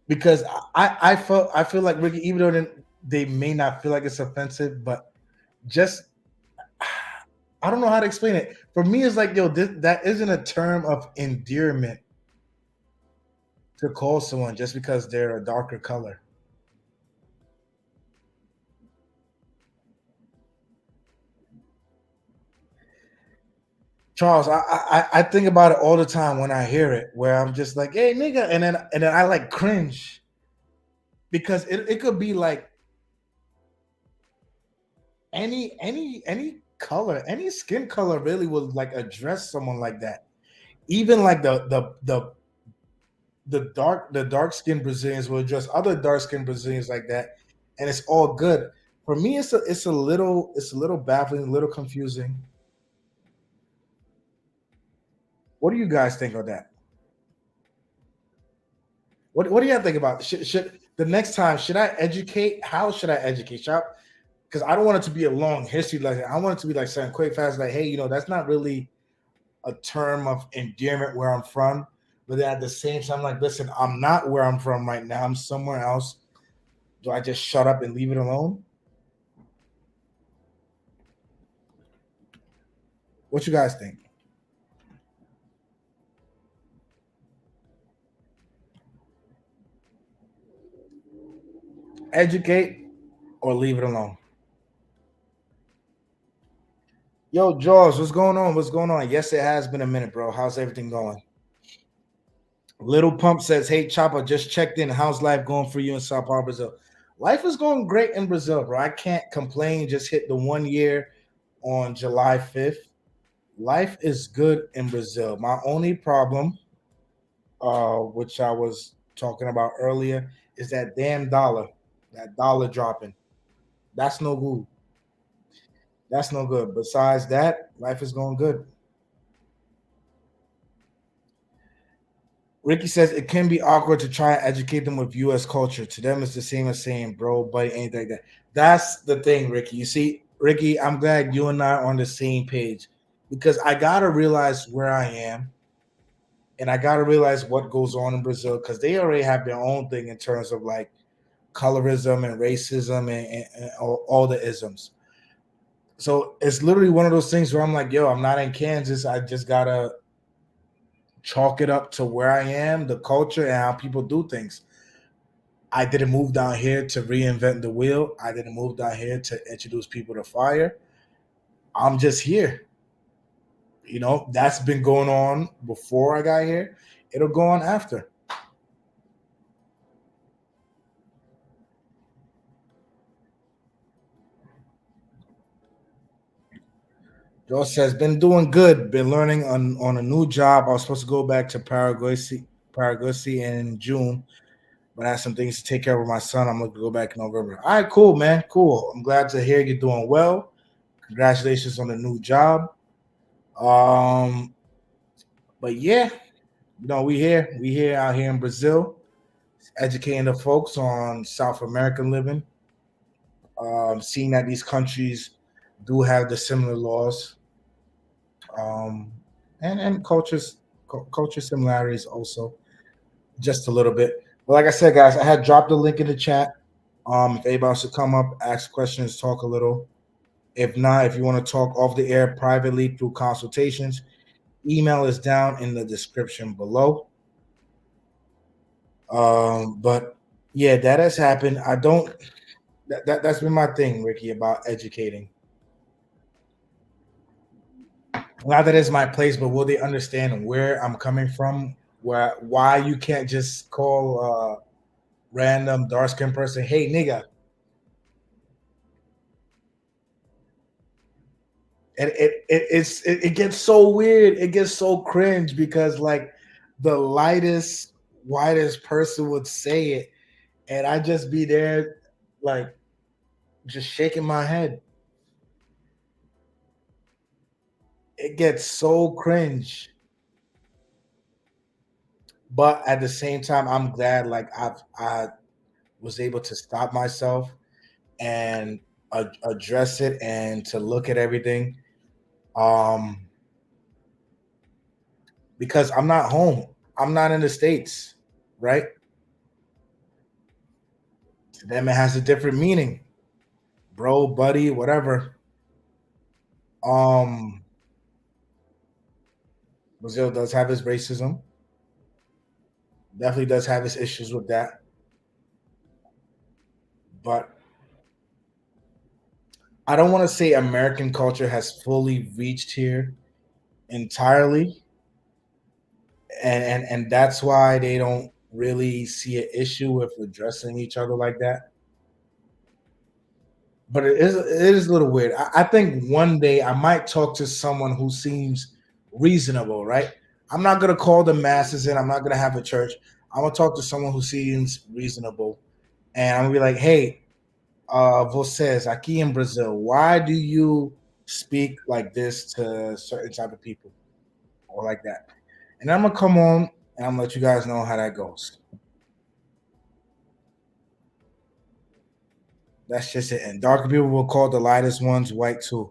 because I feel like Ricky, even though they may not feel like it's offensive, but just I don't know how to explain it. For me, it's like, yo, that isn't a term of endearment to call someone just because they're a darker color. Charles, I think about it all the time when I hear it, where I'm just like, hey nigga, and then I like cringe because it could be like any color, any skin color really would like address someone like that. Even like the dark skinned Brazilians will address other dark skinned Brazilians like that, and it's all good. For me, it's a little baffling, a little confusing. What do you guys think of that? What do you think about? Should the next time should I educate? How should I educate? Because I don't want it to be a long history lesson. I want it to be like something quick, fast, like, hey, that's not really a term of endearment where I'm from. But then at the same time, like, listen, I'm not where I'm from right now. I'm somewhere else. Do I just shut up and leave it alone? What you guys think? Educate or leave it alone? Yo, Jaws, what's going on? What's going on? Yes, it has been a minute, bro. How's everything going? Little Pump says, "Hey, Chopper, just checked in. How's life going for you in Sao Paulo, Brazil?" Life is going great in Brazil, bro. I can't complain. Just hit the 1 year on July 5th. Life is good in Brazil. My only problem, which I was talking about earlier, is that damn dollar. That dollar dropping. That's no good. That's no good. Besides that, life is going good. Ricky says it can be awkward to try and educate them with U.S. culture. To them, it's the same as saying bro, buddy, anything like that. That's the thing, Ricky. You see, Ricky, I'm glad you and I are on the same page because I gotta realize where I am and I gotta realize what goes on in Brazil because they already have their own thing in terms of like colorism and racism and all the isms. So it's literally one of those things where I'm like, yo, I'm not in Kansas. I just gotta chalk it up to where I am, the culture, and how people do things. I didn't move down here to reinvent the wheel. I didn't move down here to introduce people to fire. I'm just here. That's been going on before I got here. It'll go on after. Joe says, been doing good. Been learning on a new job. I was supposed to go back to Paraguay in June, but I have some things to take care of with my son. I'm going to go back in November. All right, cool, man. Cool. I'm glad to hear you're doing well. Congratulations on the new job. Um, but yeah, we here out here in Brazil, educating the folks on South American living, seeing that these countries do have the similar laws, um, and culture similarities also, just a little bit. But like I said, guys, I had dropped the link in the chat. If anybody wants to come up, ask questions, talk a little. If not, if you want to talk off the air privately through consultations, email is down in the description below. But yeah, that has happened. I don't. That's been my thing, Ricky, about educating. Not that it's my place, but will they understand where I'm coming from? Why you can't just call a random dark skinned person, hey nigga. And it gets so weird, it gets so cringe because like the lightest, whitest person would say it, and I just be there like just shaking my head. It gets so cringe. But at the same time, I'm glad like I was able to stop myself and address it and to look at everything. Um, because I'm not home. I'm not in the States, right? To them, it has a different meaning, bro, buddy, whatever. Um, Brazil does have its racism, definitely does have its issues with that, but I don't want to say American culture has fully reached here entirely, and that's why they don't really see an issue with addressing each other like that. But it is a little weird. I think one day I might talk to someone who seems reasonable, right? I'm not gonna call the masses in. I'm not gonna have a church. I'm gonna talk to someone who seems reasonable, and I'm gonna be like, "Hey, vocês aqui in Brazil, why do you speak like this to certain type of people or like that?" And I'm gonna come on and I'm gonna let you guys know how that goes. That's just it. And darker people will call the lightest ones white too.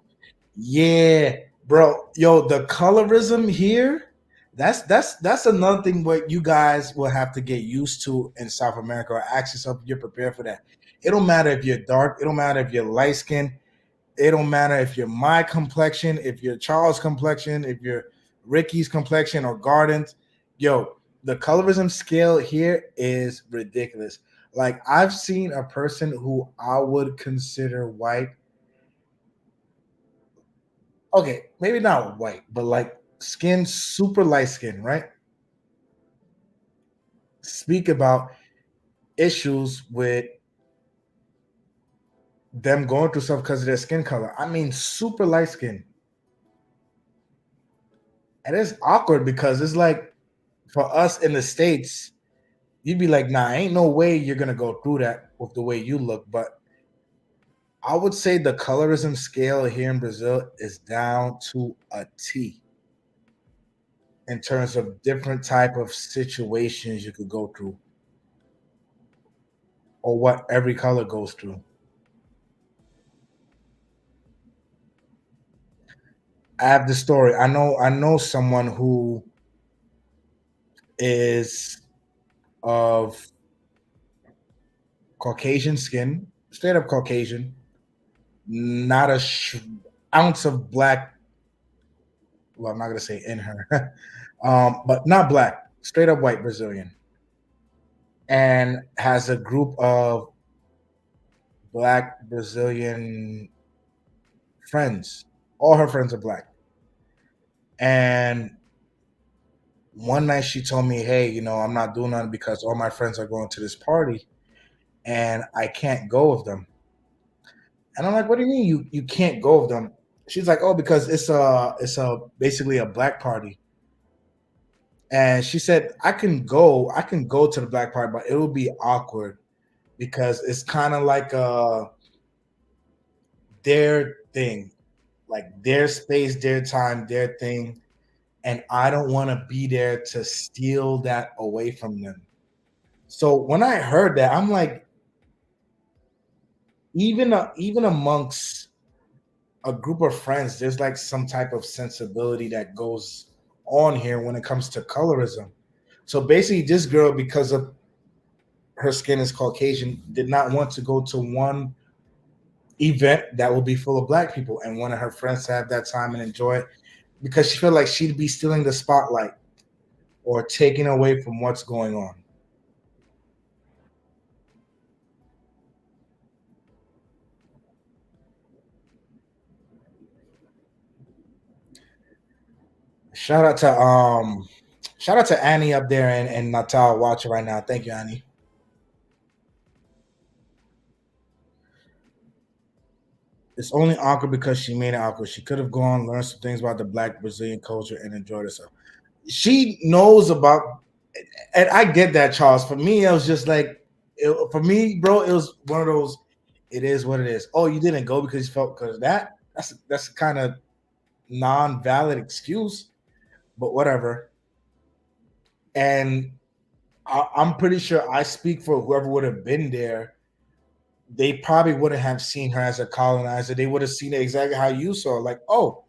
Yeah, bro. Yo, the colorism here, that's another thing what you guys will have to get used to in South America or ask yourself if you're prepared for that. It don't matter if you're dark, it don't matter if you're light skinned, it don't matter if you're my complexion, if you're Charles' complexion, if you're Ricky's complexion or Garden's. Yo, the colorism scale here is ridiculous. Like I've seen a person who I would consider white. Okay, maybe not white, but like skin, super light skin, right? Speak about issues with them going through stuff because of their skin color. I mean, super light skin. And it's awkward because it's like for us in the States, you'd be like, nah, ain't no way you're gonna go through that with the way you look. But I would say the colorism scale here in Brazil is down to a T in terms of different type of situations you could go through or what every color goes through. I have the story. I know someone who is of Caucasian skin, straight up Caucasian, not a ounce of black. Well, I'm not gonna say in her, but not black, straight up white Brazilian, and has a group of black Brazilian friends. All her friends are black. And one night she told me, "Hey, I'm not doing nothing because all my friends are going to this party, and I can't go with them." And I'm like, "What do you mean you can't go with them?" She's like, "Oh, because it's a basically a black party." And she said, I can go to the black party, but it will be awkward because it's kind of like their thing, like their space, their time, their thing. And I don't want to be there to steal that away from them. So when I heard that, I'm like, even amongst a group of friends, there's like some type of sensibility that goes on here when it comes to colorism. So basically, this girl, because of her skin is Caucasian, did not want to go to one event that will be full of black people and wanted her friends to have that time and enjoy it because she felt like she'd be stealing the spotlight or taking away from what's going on. Shout out to shout out to Annie up there and Natal watching right now. Thank you, Annie. It's only awkward because she made it awkward. She could have gone, learned some things about the black Brazilian culture, and enjoyed herself. She knows about, and I get that, Charles. For me, it was just like, for me, bro, it was one of those. It is what it is. Oh, you didn't go because you felt because of that. That's kind of non-valid excuse, but whatever. And I'm pretty sure I speak for whoever would have been there. They probably wouldn't have seen her as a colonizer. They would have seen it exactly how you saw. Like, oh,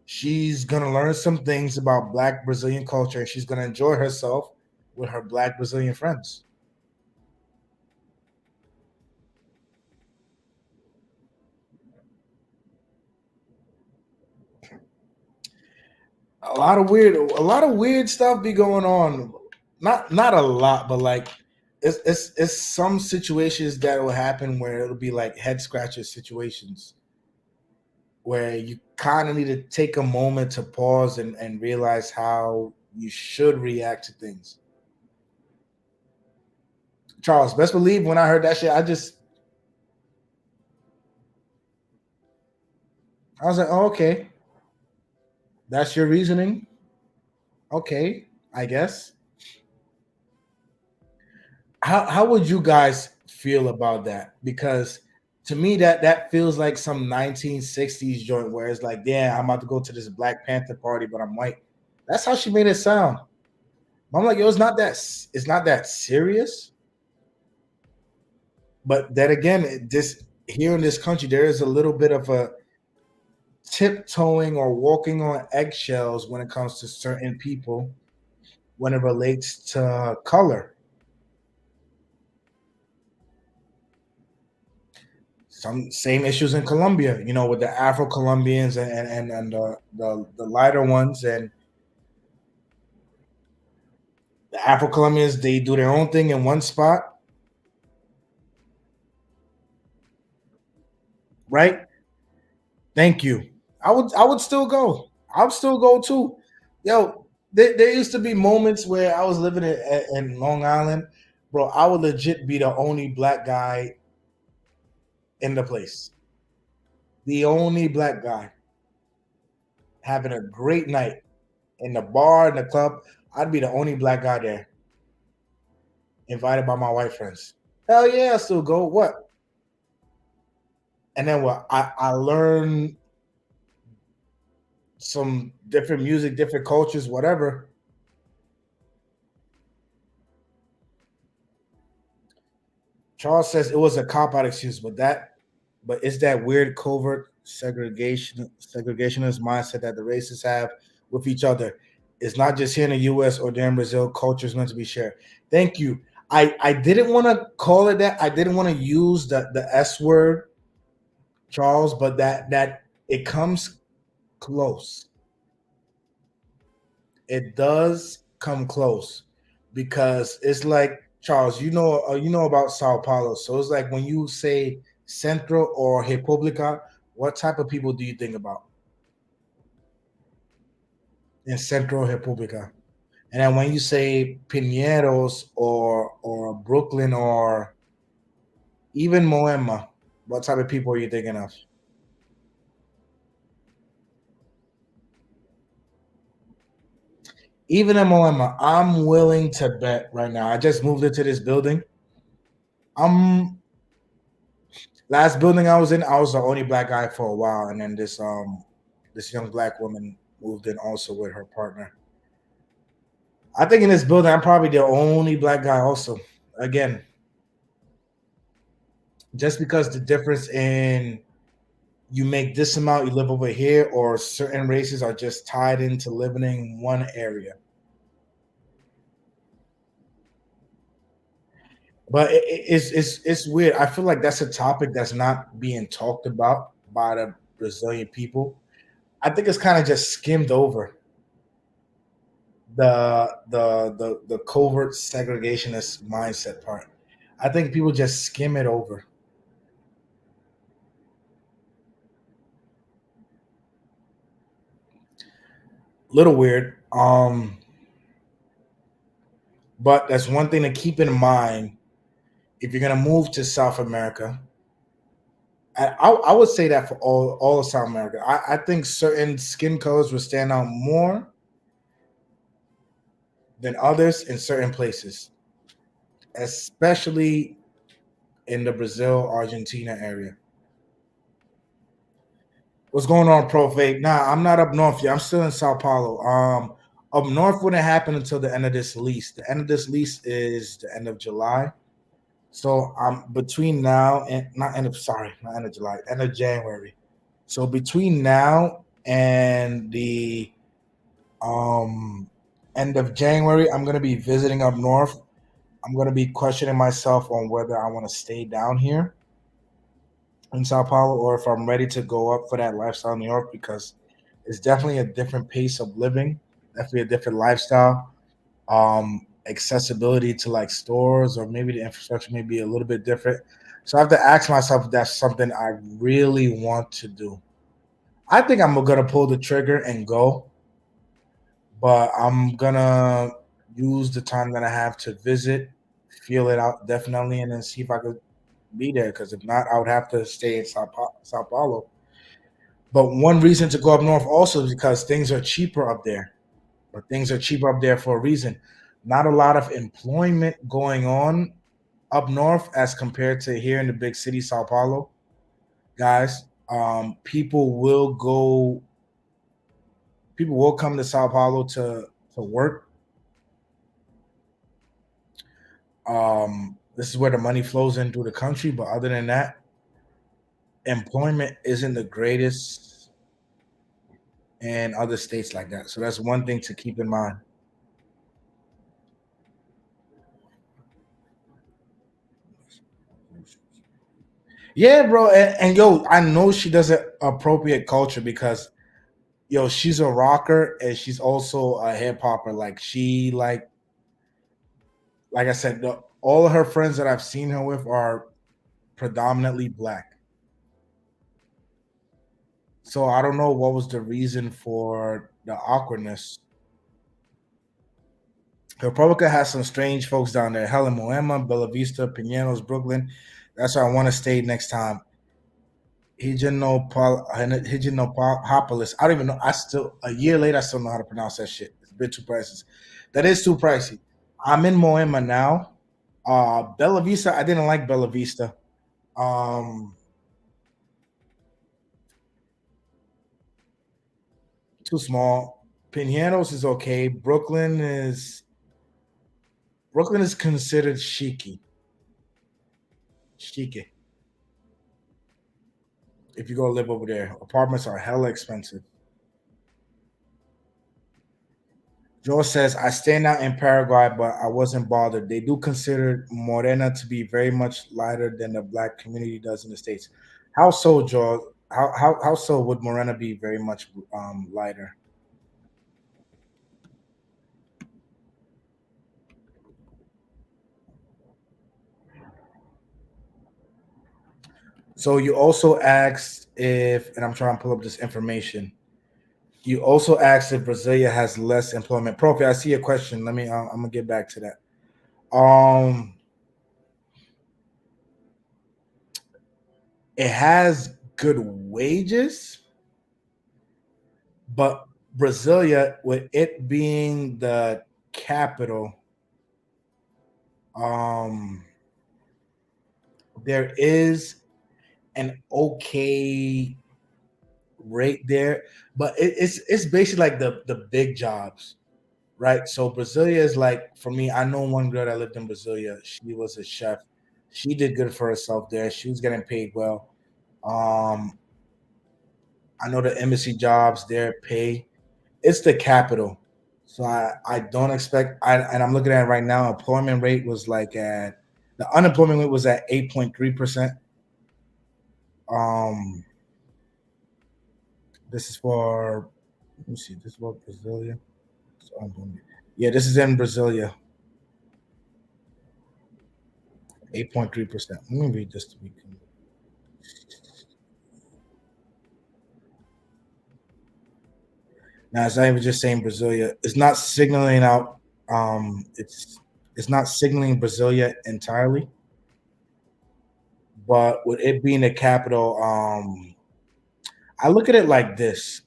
She's gonna learn some things about Black Brazilian culture, and she's gonna enjoy herself with her Black Brazilian friends. A lot of weird stuff be going on. Not a lot, but like it's some situations that will happen where it'll be like head scratcher situations where you kind of need to take a moment to pause and realize how you should react to things. Charles, best believe when I heard that shit, I was like, oh, okay, that's your reasoning. Okay, I guess. How would you guys feel about that? Because to me, that feels like some 1960s joint where it's like, yeah, I'm about to go to this Black Panther party, but I'm white. That's how she made it sound. I'm like, yo, it's not that serious. But then again, this here in this country, there is a little bit of a tiptoeing or walking on eggshells when it comes to certain people when it relates to color. Some same issues in Colombia, with the Afro Colombians and the lighter ones, and the Afro Colombians, they do their own thing in one spot, right? Thank you. I would still go. I would still go too. Yo, there used to be moments where I was living in Long Island, bro. I would legit be the only Black guy in the place, the only Black guy having a great night in the bar, in the club. I'd be the only Black guy there, invited by my white friends. Hell yeah, I still go. What? And then what? I learn some different music, different cultures, whatever. Charles says it was a cop out excuse, but it's that weird covert segregationist mindset that the racists have with each other. It's not just here in the US or there in Brazil. Culture is meant to be shared. Thank you. I didn't want to call it that. I didn't want to use the S word, Charles, but that it comes close. It does come close because it's like Charles, you know about Sao Paulo. So it's like when you say Centro or República, what type of people do you think about in Centro República? And then when you say Pineros or Brooklyn or even Moema, what type of people are you thinking of? Even in Moema, I'm willing to bet right now. I just moved into this building. I'm Last building I was in, I was the only Black guy for a while, and then this young Black woman moved in also with her partner. I think in this building, I'm probably the only Black guy also. Again, just because the difference in you make this amount, you live over here, or certain races are just tied into living in one area. But it's weird. I feel like that's a topic that's not being talked about by the Brazilian people. I think it's kind of just skimmed over the covert segregationist mindset part. I think people just skim it over. Little weird. But that's one thing to keep in mind if you're gonna move to South America. I would say that for all of South America. I think certain skin colors will stand out more than others in certain places, especially in the Brazil, Argentina area. What's going on, Pro Vape? Nah, I'm not up north yet. I'm still in Sao Paulo. Up north wouldn't happen until the end of this lease. The end of this lease is the end of July. So I'm between now and not end of sorry, not end of July, end of January. So between now and the um, end of January, I'm going to be visiting up north. I'm going to be questioning myself on whether I want to stay down here in Sao Paulo or if I'm ready to go up for that lifestyle in New York because it's definitely a different pace of living, definitely a different lifestyle. Accessibility to like stores or maybe the infrastructure may be a little bit different. So I have to ask myself if that's something I really want to do. I think I'm gonna pull the trigger and go, but I'm gonna use the time that I have to visit, feel it out definitely, and then see if I could be there. Because if not, I would have to stay in Sao Paulo. But one reason to go up north also is because things are cheaper up there. But things are cheaper up there for a reason. Not a lot of employment going on up north as compared to here in the big city, Sao Paulo. Guys, people will come to Sao Paulo to work. This is where the money flows in through the country, but other than that, employment isn't the greatest in other states like that. So that's one thing to keep in mind. Yeah, bro, and yo, I know she doesn't appropriate culture because yo, she's a rocker and she's also a hip hopper. Like she like I said, all of her friends that I've seen her with are predominantly black. So I don't know what was the reason for the awkwardness. Republica has some strange folks down there. Helen Moema, Bella Vista, Pineros, Brooklyn. That's where I want to stay next time. Higinopolis. I don't even know. I still a year later I still know how to pronounce that shit. It's a bit too pricey. That is too pricey. I'm in Moema now. Bella Vista, I didn't like Bella Vista. Um, Too small. Pineros is okay. Brooklyn is considered chicy. Chic. If you go live over there, apartments are hella expensive. Joe says, I stand out in Paraguay, but I wasn't bothered. They do consider Morena to be very much lighter than the black community does in the States. How so, Joe? How so would Morena be very much lighter? So you also asked if, and I'm trying to pull up this information. You also asked if Brasilia has less employment. Profi, I see a question. Let me. I'm gonna get back to that. It has good wages, but Brasilia, with it being the capital, um, there is an okay rate there, but it's basically like the big jobs, right? So Brasilia is like for me. I know one girl that lived in Brasilia. She was a chef. She did good for herself there. She was getting paid well. Um, I know the embassy jobs there pay. It's the capital. So I don't expect and I'm looking at it right now, employment rate was like at the unemployment rate was at 8.3%. Um this is for let me see, this is for Brasilia. So yeah, this is in Brasilia, 8.3%. Let me read this to be now it's not even just saying Brasilia. It's not signaling out it's not signaling Brasilia entirely, but with it being the capital, I look at it like this: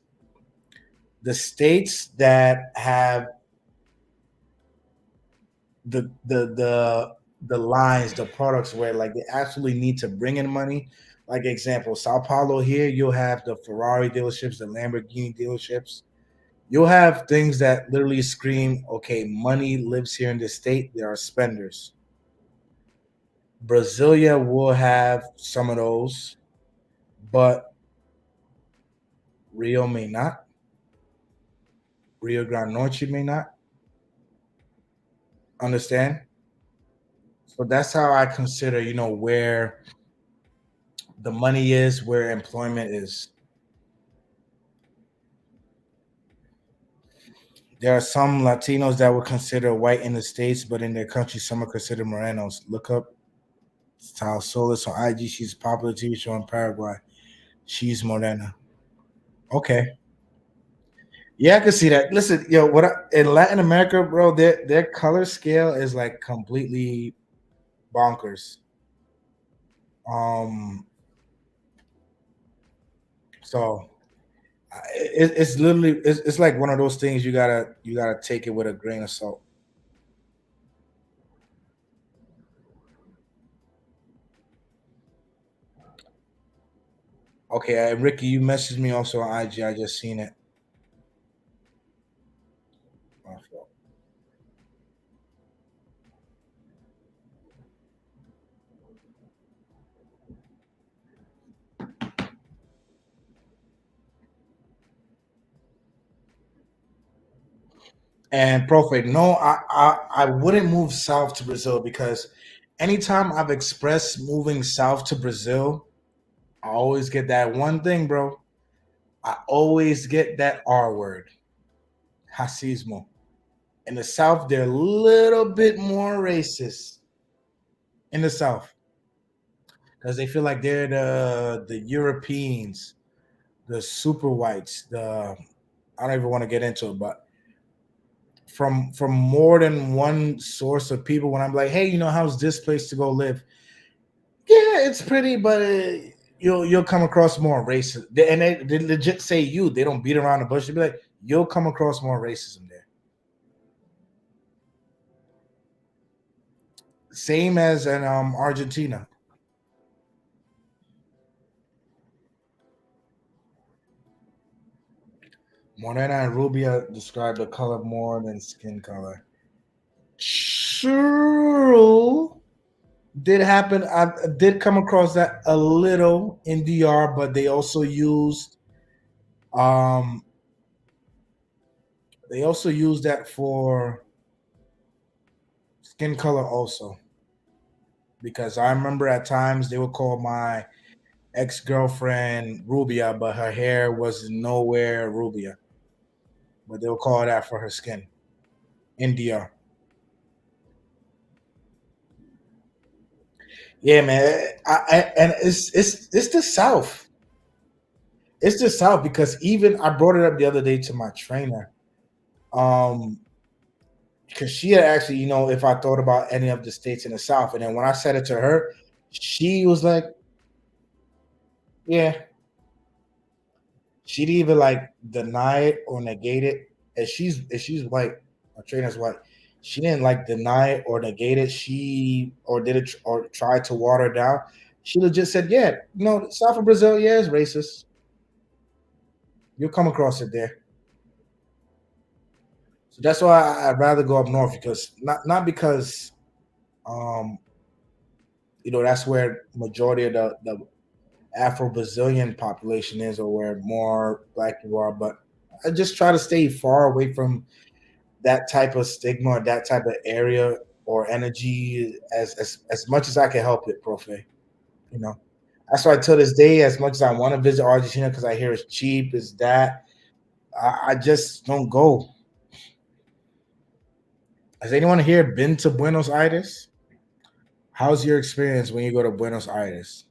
the states that have the lines, the products where like they actually need to bring in money. Like example, Sao Paulo here, you'll have the Ferrari dealerships, the Lamborghini dealerships. You'll have things that literally scream, okay, money lives here in this state. There are spenders. Brasilia will have some of those, but Rio may not. Rio Grande Norte may not. Understand? So that's how I consider, where the money is, where employment is. There are some Latinos that would consider white in the States, but in their country, some are considered Morenos. Look up Sal Solis on IG. She's a popular TV show in Paraguay. She's Morena. Okay. Yeah, I can see that. Listen, in Latin America, bro, their color scale is like completely bonkers. Um, so it's literally it's like one of those things you gotta take it with a grain of salt. Okay, Ricky, you messaged me also on IG. I just seen it. My fault. And Profe, no, I wouldn't move south to Brazil because anytime I've expressed moving south to Brazil, I always get that one thing, bro. I always get that R word, racismo. In the South, they're a little bit more racist in the South because they feel like they're the Europeans, the super whites. I don't even want to get into it, but from more than one source of people, when I'm like, hey, how's this place to go live? Yeah, it's pretty, but you'll come across more racist. And they legit say you. They don't beat around the bush. They be like, you'll come across more racism there. Same as in Argentina. Morena and Rubia describe the color more than skin color. True. Did happen. I did come across that a little in DR, but um they also used that for skin color also. Because I remember at times they would call my ex girlfriend Rubia, but her hair was nowhere Rubia. But they would call her that for her skin in DR. Yeah, man. And it's the South. It's the South because even I brought it up the other day to my trainer. Um, because she had actually, if I thought about any of the states in the South, and then when I said it to her, she was like, "Yeah." She'd either like deny it or negate it. If she's white, my trainer's white. She didn't like deny it or negate it. She or did it or tried to water it down. She legit said, "Yeah, South of Brazil, yeah, is racist. You'll come across it there." So that's why I'd rather go up north because not because um that's where majority of the Afro Brazilian population is or where more black people are, but I just try to stay far away from that type of stigma or that type of area or energy as much as I can help it, Profe. You know. That's why till this day, as much as I want to visit Argentina because I hear it's cheap, is that I just don't go. Has anyone here been to Buenos Aires? How's your experience when you go to Buenos Aires?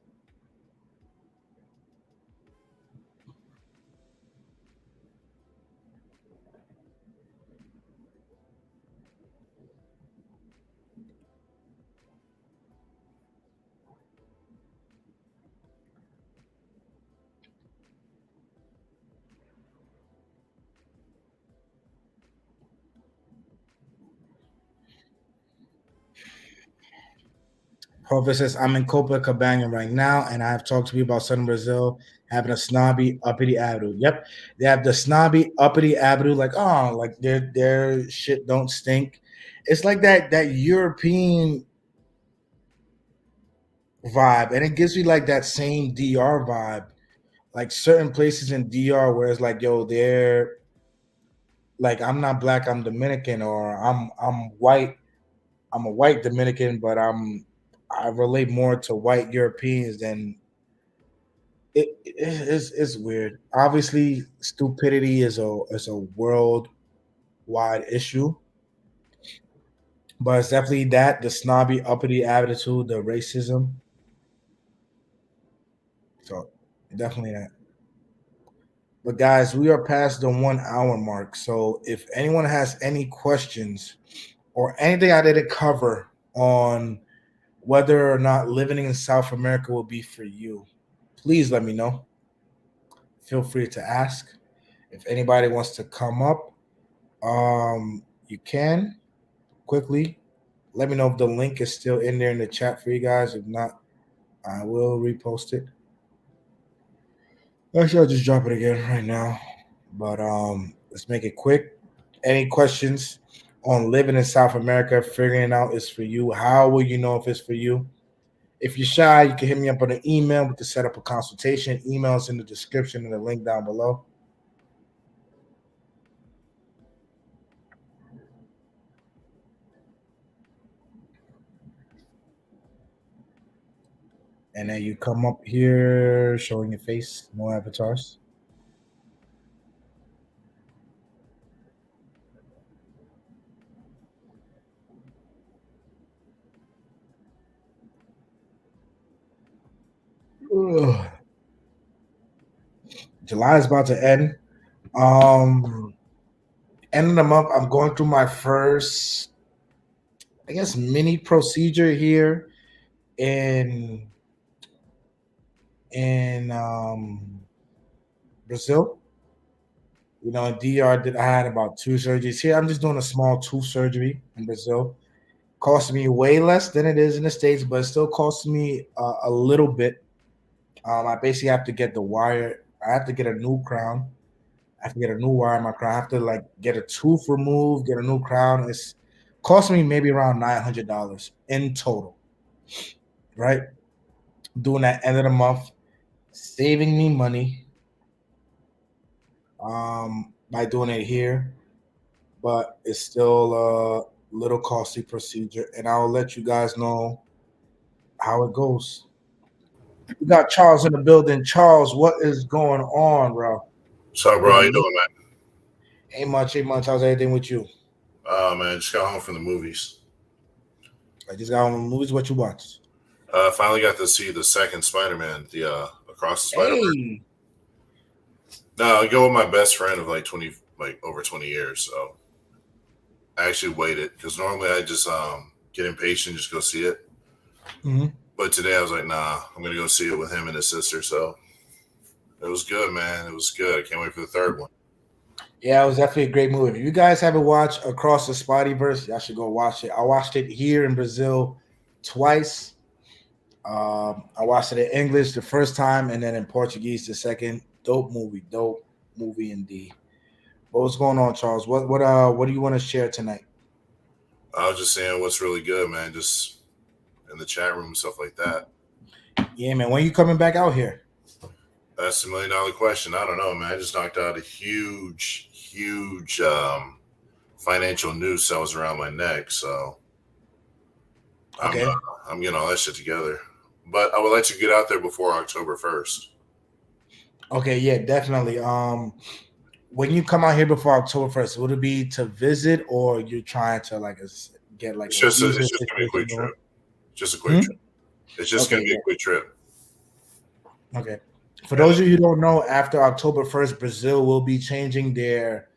Hover says, I'm in Copacabana right now, and I have talked to people about Southern Brazil having a snobby, uppity attitude. Yep. They have the snobby, uppity attitude, like, oh, like their shit don't stink. It's like that European vibe, and it gives me like that same DR vibe like certain places in DR where it's like, yo, they're like, I'm not black, I'm Dominican, or I'm white, I'm a white Dominican, but I relate more to white Europeans than it's weird. Obviously, stupidity is a worldwide issue, but it's definitely that the snobby, uppity attitude, the racism. So definitely that. But guys, we are past the 1 hour mark. So if anyone has any questions or anything I didn't cover on whether or not living in South America will be for you, please let me know. Feel free to ask. If anybody wants to come up, you can quickly. Let me know if the link is still in there in the chat for you guys. If not, I will repost it. Actually, I'll just drop it again right now. But let's make it quick. Any questions on living in South America, figuring out is for you? How will you know if it's for you? If you're shy, you can hit me up on an email. We can set up a consultation. Emails in the description and the link down below. And then you come up here showing your face, no avatars. Ugh. July is about to end. Um, End of the month, I'm going through my first, I guess, mini procedure here in in Brazil. You know, in DR, I had about 2 surgeries here. I'm just doing a small tooth surgery in Brazil. Cost me way less than it is in the States, but it still costs me a little bit. I basically have to get the wire. I have to get a new crown. I have to get a new wire in my crown. I have to like get a tooth removed, get a new crown. It's cost me maybe around $900 in total. Right, doing that end of the month, saving me money by doing it here, but it's still a little costly procedure, and I'll let you guys know how it goes. We got Charles in the building. Charles, what is going on, bro? What's up, bro? Been How a you minute. doing, man? Ain't much, ain't much. How's everything with you? Man, just got home from the movies. I just got on the movies. What you watch? Finally got to see the second Spider-Man, the Across the Spider-Verse. Hey, No, I go with my best friend of like 20, like over 20 years. So I actually waited because normally I just get impatient, just go see it. mm-hmm. But today I was like, nah, I'm gonna go see it with him and his sister. So it was good, man. It was good. I can't wait for the third one. Yeah, it was definitely a great movie. If you guys haven't watched Across the Spideyverse, y'all should go watch it. I watched it here in Brazil twice. I watched it in English the first time, and then in Portuguese the second. Dope movie indeed. What's going on, Charles? What do you want to share tonight? I was just saying what's really good, man. Just in the chat room and stuff like that. Yeah, man. When you coming back out here? That's $1 million question. I don't know, man. I just knocked out a huge financial noose that was around my neck. So I'm Okay. I'm getting all that shit together. But I would like to get out there before October 1st. Okay. Yeah, definitely. When you come out here before October 1st, would it be to visit or you're trying to like get like a visa It's just gonna be a situation quick going? trip. Just a quick Hmm? trip. It's just gonna Okay. be Yeah. a quick trip. Okay. For And those of you who don't know, after October 1st, Brazil will be changing their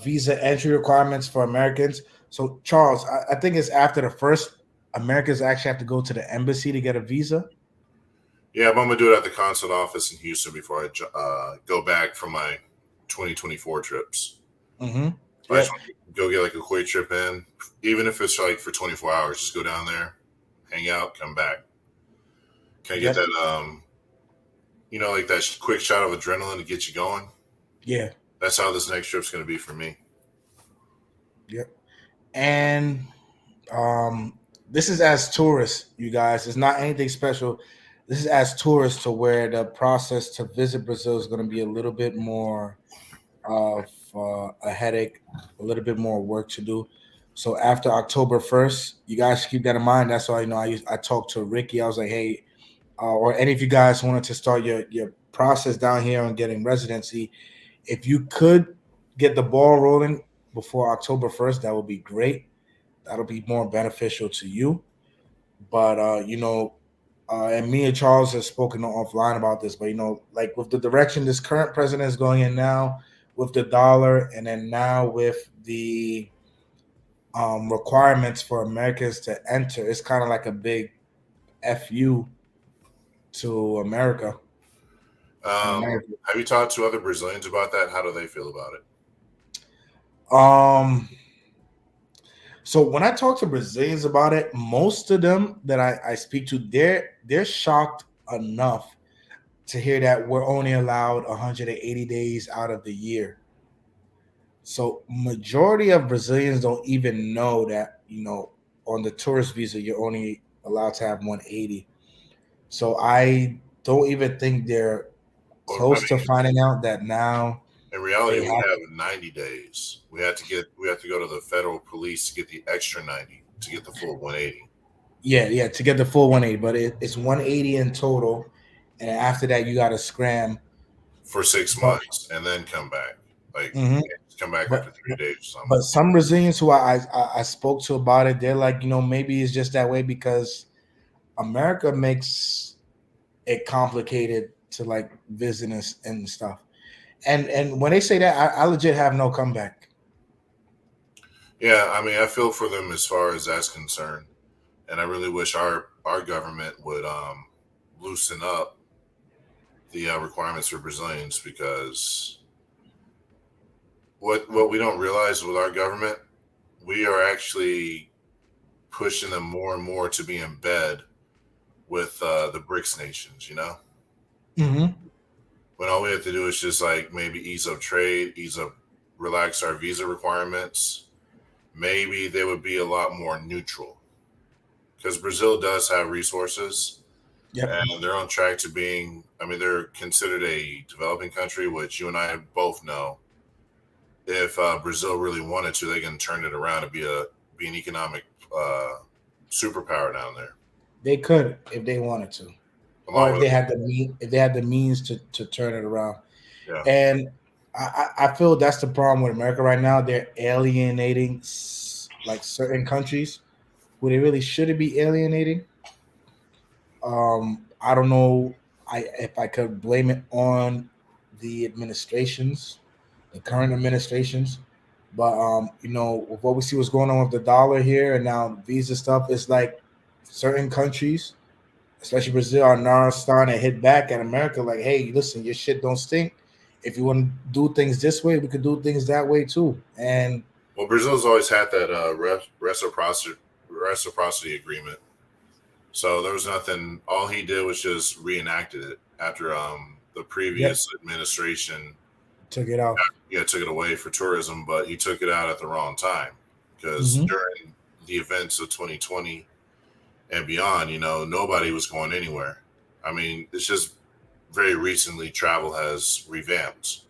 visa entry requirements for Americans. So, Charles, I think it's after the first, Americans actually have to go to the embassy to get a visa. yeah, but I'm gonna do it at the consulate office in Houston before I go back for my 2024 trips. Mm-hmm. I just Yep. want to go get like a quick trip in, even if it's like for 24 hours. Just go down there, hang out, come back. Can I get Yep. that like that quick shot of adrenaline to get you going? Yeah. That's how this next trip's going to be for me. Yep. And um, this is as tourists, you guys. It's not anything special. this is as tourists to where the process to visit Brazil is going to be a little bit more of a headache, a little bit more work to do. So after October 1st, you guys keep that in mind. That's why I talked to Ricky. I was like, hey, or any of you guys wanted to start your process down here on getting residency, if you could get the ball rolling before October 1st, that would be great. That'll be more beneficial to you. But and me and Charles have spoken offline about this. But like with the direction this current president is going in now, with the dollar, and then now with the requirements for Americans to enter, it's kind of like a big fu to America and America. Have you talked to other Brazilians about that? How do they feel about it? Um, so when I talk to Brazilians about it, most of them that I speak to, they're shocked enough to hear that we're only allowed 180 days out of the year. So majority of Brazilians don't even know that, on the tourist visa you're only allowed to have 180. So I don't even think they're Well, I close to mean, finding out that now in reality, they we have. have 90 days. We have to go to the federal police to get the extra 90 to get the full 180 Yeah, to get the full 180, but it's 180 in total, and after that you got to scram. for six But months and then come back. Like, mhm, you can't just come back but after 3 days or something. but some Brazilians who I spoke to about it, they're like, maybe it's just that way because America makes it complicated to like visit and stuff. And when they say that, I legit have no comeback. Yeah, I mean, I feel for them as far as that's concerned, and I really wish our government would loosen up the requirements for Brazilians because what we don't realize with our government, we are actually pushing them more and more to be in bed with the BRICS nations. Hmm. When all we have to do is just like maybe ease up trade, relax our visa requirements. Maybe they would be a lot more neutral because Brazil does have resources Yep. and they're on track to being. I mean, they're considered a developing country, which you and I both know. If Brazil really wanted to, they can turn it around and be an economic uh, superpower down there, They could if they wanted to, or along if with they had the means to turn it around. yeah. And I feel that's the problem with America right now. They're alienating like certain countries who they really shouldn't be alienating. I don't know. If I could blame it on the administrations, the current administrations, but with what we see what's going on with the dollar here and now visa stuff, it's like certain countries, especially Brazil, are now starting to hit back at America. Like, hey, listen, your shit don't stink. If you want to do things this way, we could do things that way too. And Well, Brazil's always had that reciprocity agreement. So there was nothing. All he did was just reenacted it after the yep, previous administration, took it off. yeah, took it away for tourism, but he took it out at the wrong time because Hmm. during the events of 2020 and beyond, nobody was going anywhere. I mean, it's just very recently travel has revamped.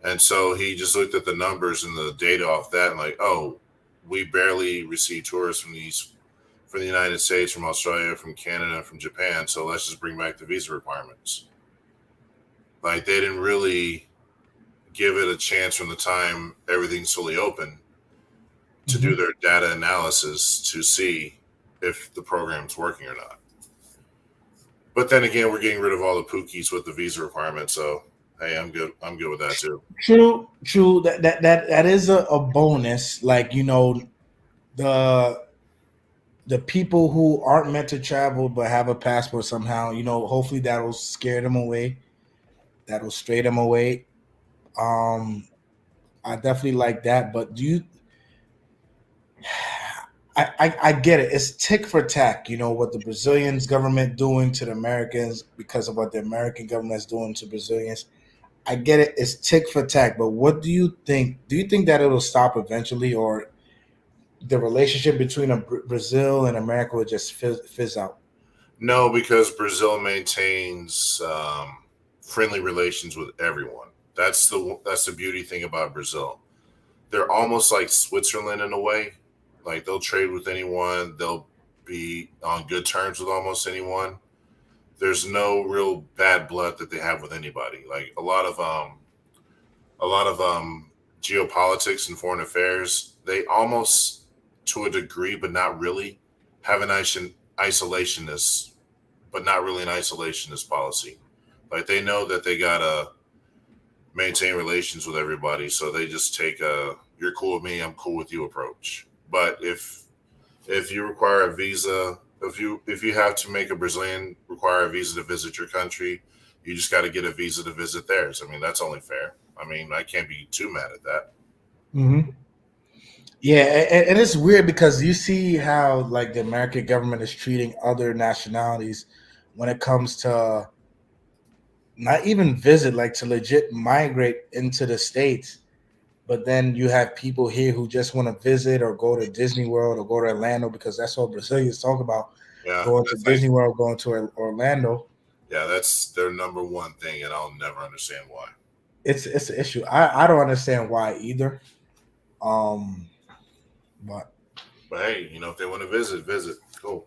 And so he just looked at the numbers and the data off that and like, oh, we barely receive tourists from the United States, from Australia, from Canada, from Japan. So let's just bring back the visa requirements. Like they didn't really give it a chance from the time everything's fully open to do Hmm. their data analysis to see if the program's working or not. But then again, we're getting rid of all the pookies with the visa requirements. So hey, I'm good. I'm good with that too. True. That is a bonus. Like the the people who aren't meant to travel but have a passport somehow. Hopefully that'll scare them away. That'll stray them away. Um, I definitely like that. But do you? I get it. It's tick for tack. What the Brazilians government doing to the Americans because of what the American government is doing to Brazilians. I get it. It's tick for tack. But what do you think? Do you think that it'll stop eventually, or the relationship between Brazil and America will just fizz out? No, because Brazil maintains friendly relations with everyone. That's the beauty thing about Brazil. They're almost like Switzerland in a way. Like they'll trade with anyone. They'll be on good terms with almost anyone. There's no real bad blood that they have with anybody. Like a lot of geopolitics and foreign affairs, they almost to a degree, but not really, have an isolationist, but not really an isolationist policy. Like they know that they gotta maintain relations with everybody, so they just take a "you're cool with me, I'm cool with you" approach. But if you require a visa, if you have to make a Brazilian require a visa to visit your country, you just got to get a visa to visit theirs. I mean, that's only fair. I mean, I can't be too mad at that. Hmm. Yeah, and it's weird because you see how like the American government is treating other nationalities when it comes to not even visit, like to legit migrate into the states. But then you have people here who just want to visit or go to Disney World or go to Orlando because that's all Brazilians talk about, Yeah, going to that's like Disney World, going to Orlando. yeah, that's their number one thing, and I'll never understand why. It's an issue. I don't understand why either. Um, but But hey, if they want to visit, visit. Cool.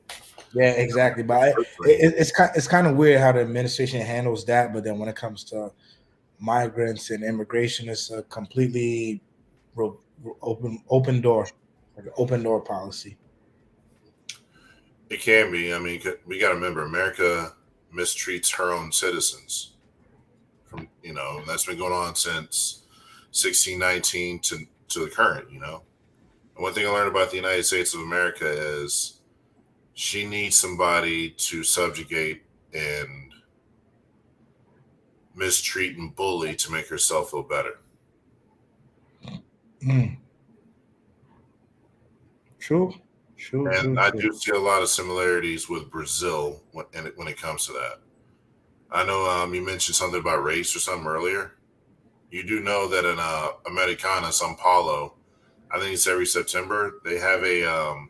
yeah, exactly. But Personally, it's kind of weird how the administration handles that. But then when it comes to migrants and immigration, it's a completely open door, like an open door policy. it can be. I mean, we got to remember, America mistreats her own citizens. That's been going on since 1619 to the current. And one thing I learned about the United States of America is she needs somebody to subjugate and mistreat and bully to make herself feel better. Mm, true, true, And true, I true. do see a lot of similarities with Brazil when it comes to that. I know you mentioned something about race or something earlier. You do know that in Americana, Sao Paulo, I think it's every September, they have an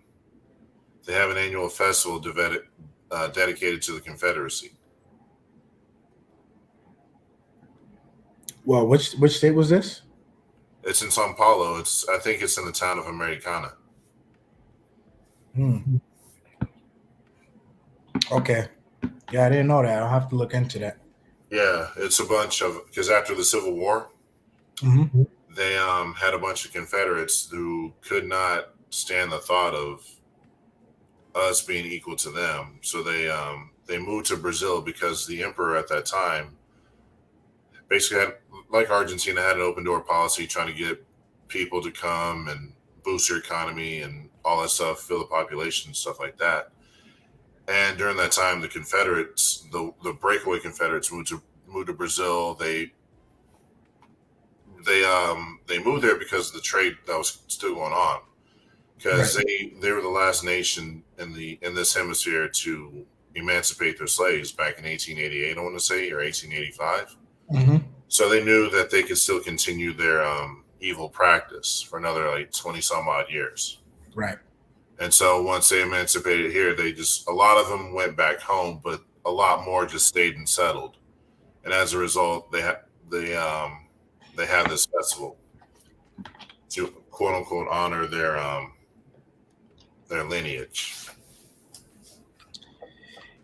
annual festival dedicated to the Confederacy. Well, which state was this? It's in Sao Paulo. I think it's in the town of Americana. Hmm. Okay. Yeah, I didn't know that. I'll have to look into that. Yeah, it's a bunch of because after the Civil War, Hmm. they had a bunch of Confederates who could not stand the thought of us being equal to them. So they moved to Brazil because the emperor at that time basically had, like Argentina, had an open door policy trying to get people to come and boost their economy and all that stuff, fill the population, stuff like that. And during that time, the Confederates, the breakaway Confederates, moved to Brazil. They moved there because of the trade that was still going on. Right. Because they were the last nation in this hemisphere to emancipate their slaves back in 1888, I want to say, or 1885. Hmm. So they knew that they could still continue their evil practice for another like 20 some odd years. Right. And so once they emancipated here, a lot of them went back home, but a lot more just stayed and settled. And as a result, they have this festival to quote unquote honor their lineage.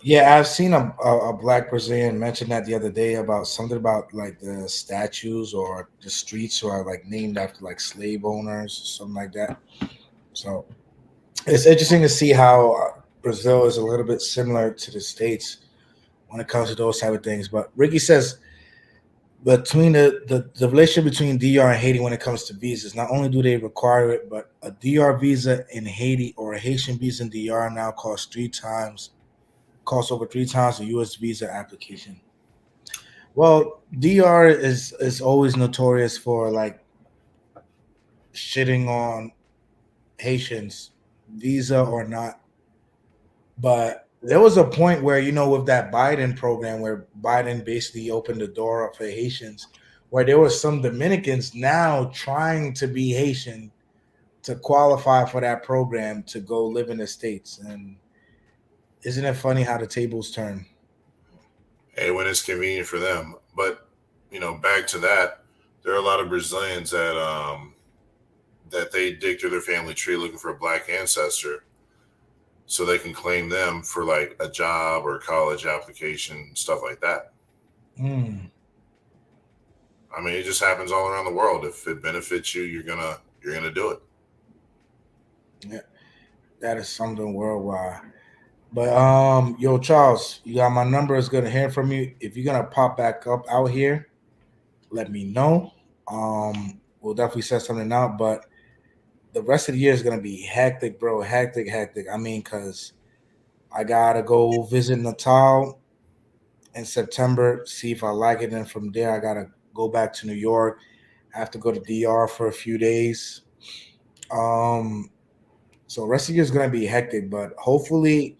Yeah, I've seen a black Brazilian mention that the other day about something about like the statues or the streets are like named after like slave owners or something like that. So it's interesting to see how Brazil is a little bit similar to the states when it comes to those type of things. But Ricky says between the relationship between DR and Haiti when it comes to visas, not only do they require it, but a DR visa in Haiti or a Haitian visa in DR now costs over three times the US visa application. Well, DR is always notorious for like shitting on Haitians, visa or not. But there was a point where, with that Biden program where Biden basically opened the door up for Haitians, where there were some Dominicans now trying to be Haitian to qualify for that program to go live in the States. And Isn't it funny how the tables turn? Hey, when it's convenient for them. But back to that, there are a lot of Brazilians that they dig through their family tree looking for a black ancestor, so they can claim them for like a job or college application, stuff like that. Mm, I mean, it just happens all around the world. If it benefits you, you're gonna do it. yeah, that is something worldwide. But yo, Charles, you got my number. It's good to hear from you. If you're gonna pop back up out here, let me know. We'll definitely set something out. But the rest of the year is gonna be hectic, bro. Hectic, hectic. I mean, cause I gotta go visit Natal in September, see if I like it. And from there, I gotta go back to New York. I have to go to DR for a few days. Um, so rest of the year is gonna be hectic, but hopefully,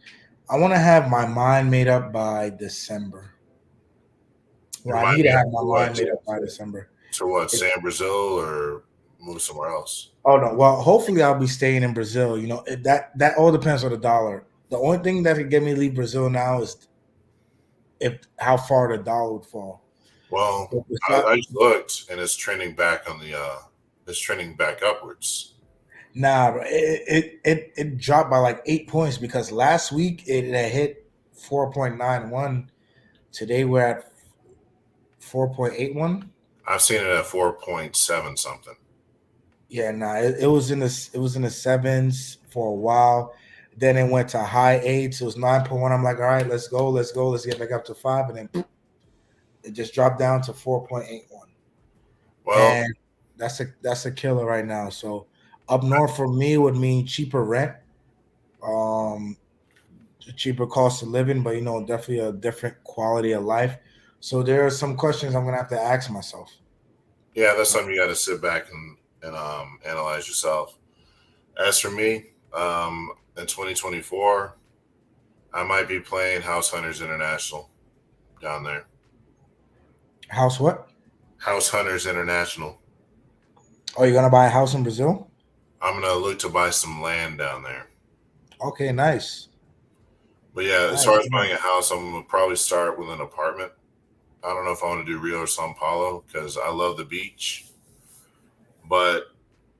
I want to have my mind made up by December. Well, I Remind need me to have after my what mind made up by December. to what It, stay in Brazil or move somewhere else. oh no, well, hopefully I'll be staying in Brazil. That all depends on the dollar. The only thing that could get me to leave Brazil now is if how far the dollar would fall. Well, But besides, I just looked and it's trending back upwards. nah, bro, it dropped by like 8 points because last week it had hit 4.91. Today we're at 4.81. I've seen it at 4.7 something. Yeah, nah, it was in the sevens for a while. Then it went to high eights. It was 9.1. I'm like, all right, let's go, let's get back up to five, and then it just dropped down to 4.81. Well, And that's a killer right now. So up north for me would mean cheaper rent, um, cheaper cost of living, but definitely a different quality of life. So there are some questions I'm gonna have to ask myself. yeah, that's something you got to sit back and analyze yourself. As for me, in 2024, I might be playing House Hunters International down there. House what? House Hunters International. Oh, you're gonna buy a house in Brazil? I'm gonna look to buy some land down there. Okay, nice. But yeah, as far Nice, as buying a nice. house, I'm gonna probably start with an apartment. I don't know if I want to do Rio or Sao Paulo because I love the beach. But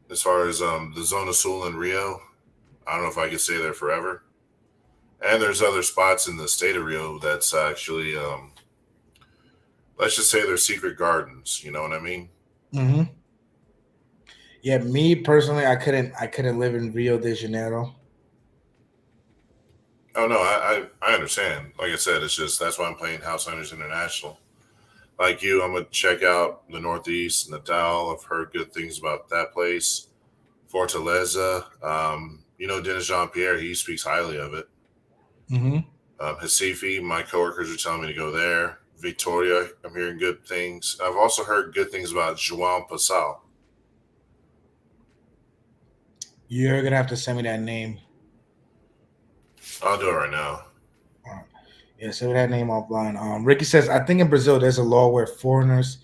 as far as the Zona Sul in Rio, I don't know if I could stay there forever. And there's other spots in the state of Rio that's actually, let's just say they're secret gardens. You know what I mean? Hmm. Yeah, me personally, I couldn't live in Rio de Janeiro. Oh no, I understand. Like I said, it's just that's why I'm playing House Hunters International. Like you, I'm gonna check out the Northeast, Natal. I've heard good things about that place. Fortaleza. Dennis Jean Pierre, he speaks highly of it. Hmm. Recife, my coworkers are telling me to go there. Victoria, I'm hearing good things. I've also heard good things about João Passau. You're gonna have to send me that name. I'll do it right now. Uh, yeah, send me that name offline. Ricky says, I think in Brazil there's a law where foreigners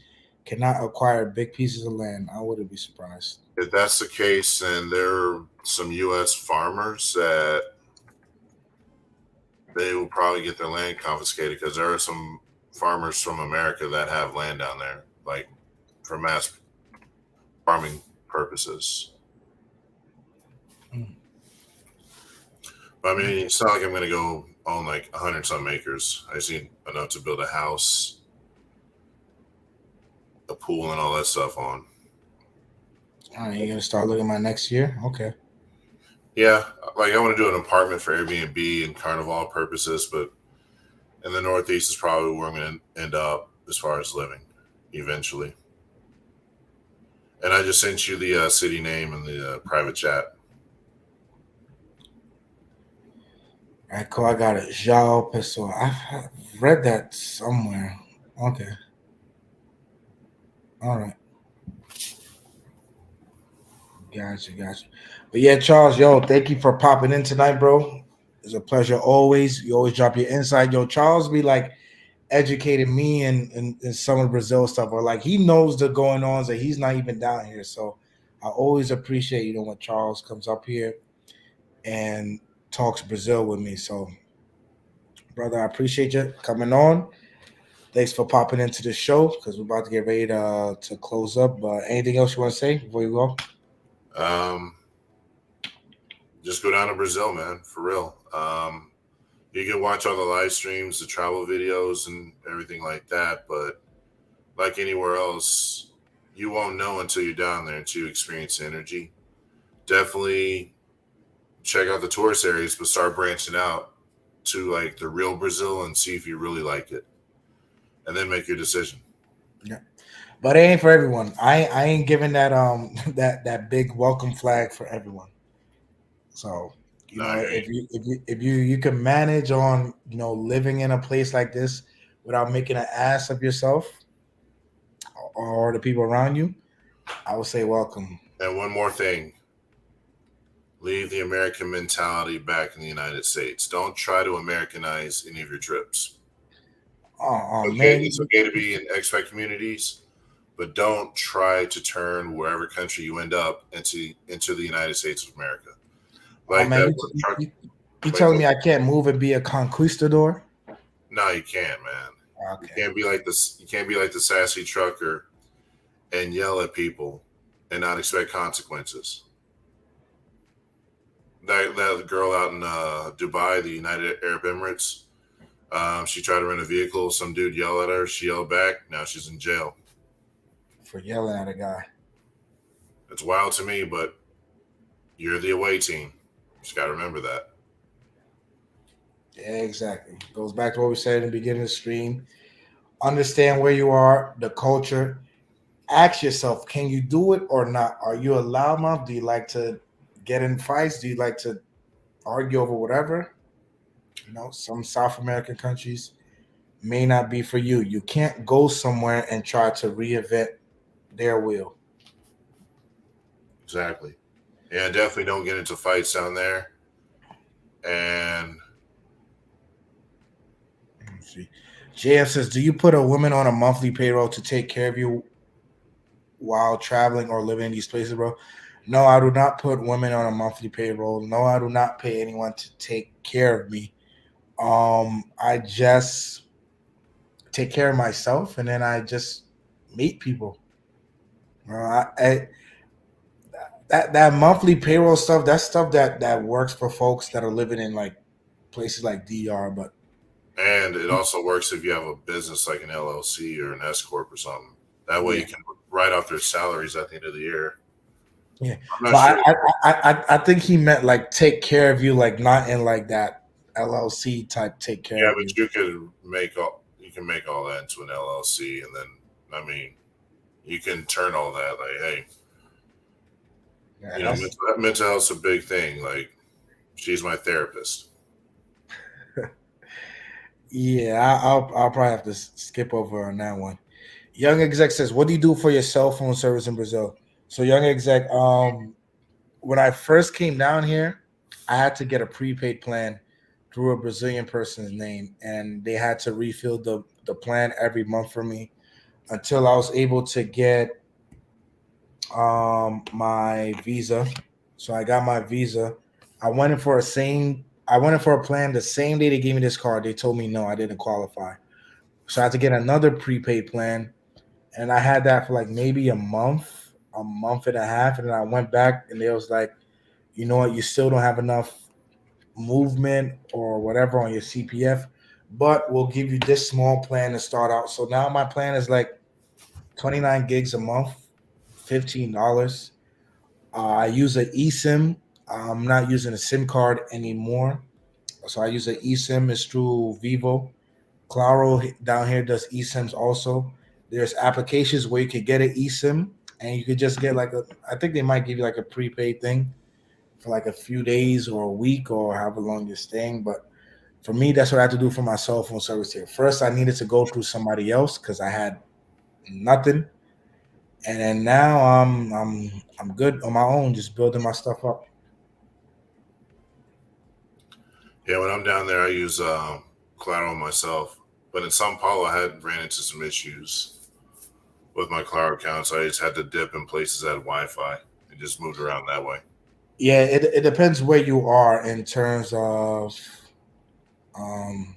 cannot acquire big pieces of land. I wouldn't be surprised. If that's the case, then there are some U.S. farmers that they will probably get their land confiscated because there are some farmers from America that have land down there, like for mass farming purposes. Mm. But, I mean, it's not like I'm going to go own like 100 some acres. I just need enough to build a house, a pool, and all that stuff on. All right, you're gonna start looking at my next year? Okay. Yeah, like I want to do an apartment for Airbnb and Carnival purposes, but in the Northeast is probably where I'm going to end up as far as living eventually. And I just sent you the city name in the private chat. All right, cool. I got it. João Pessoa. I've read that somewhere. Okay. All right. Gotcha, gotcha. But yeah, Charles, yo, thank you for popping in tonight, bro. It's a pleasure always. You always drop your insight. Yo, Charles be like educating me and some of the Brazil stuff, or like he knows the going ons that he's not even down here. So I always appreciate, when Charles comes up here and talks Brazil with me. So brother. I appreciate you coming on. Thanks for popping into the show because we're about to get ready to close up. But anything else you want to say before you go? Um, just go down to Brazil, man, for real. You can watch all the live streams, the travel videos, and everything like that. But like anywhere else, you won't know until you're down there, until you experience the energy. Definitely check out the tourist areas, but start branching out to like the real Brazil and see if you really like it, and then make your decision. Yeah. But it ain't for everyone. I ain't giving that that big welcome flag for everyone. So No, I hear you. if you can manage on living in a place like this without making an ass of yourself or the people around you, I would say welcome. And one more thing, leave the American mentality back in the United States. Don't try to Americanize any of your trips. Oh Okay, man, it's okay to be in expat communities, but don't try to turn wherever country you end up into the United States of America. oh Like man, that you, one you, truck. you you Like telling me I can't move and be a conquistador? no, you can't, man. You Okay. can't be like this. You can't be like the sassy trucker and yell at people and not expect consequences. That girl out in Dubai, the United Arab Emirates, she tried to rent a vehicle. Some dude yelled at her. She yelled back. Now she's in jail. For yelling at a guy. It's wild to me, but you're the away team. Just got to remember that. Yeah, exactly. Goes back to what we said in the beginning of the stream. Understand where you are, the culture. Ask yourself, can you do it or not? Are you a loudmouth? Do you like to get in fights? Do you like to argue over whatever? Some South American countries may not be for you. You can't go somewhere and try to reinvent their wheel. Exactly. Yeah, definitely don't get into fights down there. And Let's see. JF says, do you put a woman on a monthly payroll to take care of you while traveling or living in these places, bro? No, I do not put women on a monthly payroll. No, I do not pay anyone to take care of me. I just take care of myself, and then I just meet people. That monthly payroll stuff, that's stuff that works for folks that are living in like places like DR. But it also works if you have a business like an LLC or an S corp or something. That way yeah, you can write off their salaries at the end of the year. yeah. I'm not But sure. I think he meant like take care of you, like not in like that LLC type take care Yeah, of you. but you can make all that into an LLC, and then I mean you can turn all that like, hey, Yeah, mental health's a big thing. Like she's my therapist. yeah. I'll probably have to skip over on that one. Young exec says, "What do you do for your cell phone service in Brazil?" So young exec, when I first came down here, I had to get a prepaid plan through a Brazilian person's name, and they had to refill the plan every month for me until I was able to get my visa. So I got my visa. I went in for a plan the same day they gave me this card. They told me no, I didn't qualify. So I had to get another prepaid plan, and I had that for like maybe a month and a half, and then I went back, and they was like, you know what, you still don't have enough movement or whatever on your CPF, but we'll give you this small plan to start out. So now my plan is like 29 gigs a month, $15. I use an eSIM. I'm not using a SIM card anymore. So I use an eSIM. It's through Vivo. Claro down here does eSIMs also. There's applications where you could get an eSIM and you could just get like I think they might give you like a prepaid thing for like a few days or a week or however long you're staying. But for me, that's what I had to do for my cell phone service here. First, I needed to go through somebody else because I had nothing, and then now I'm good on my own, just building my stuff up. Yeah, when I'm down there, I use Claro myself. But in Sao Paulo, I had ran into some issues with my Claro account, so I just had to dip in places that had Wi-Fi and just moved around that way. Yeah, it depends where you are in terms of um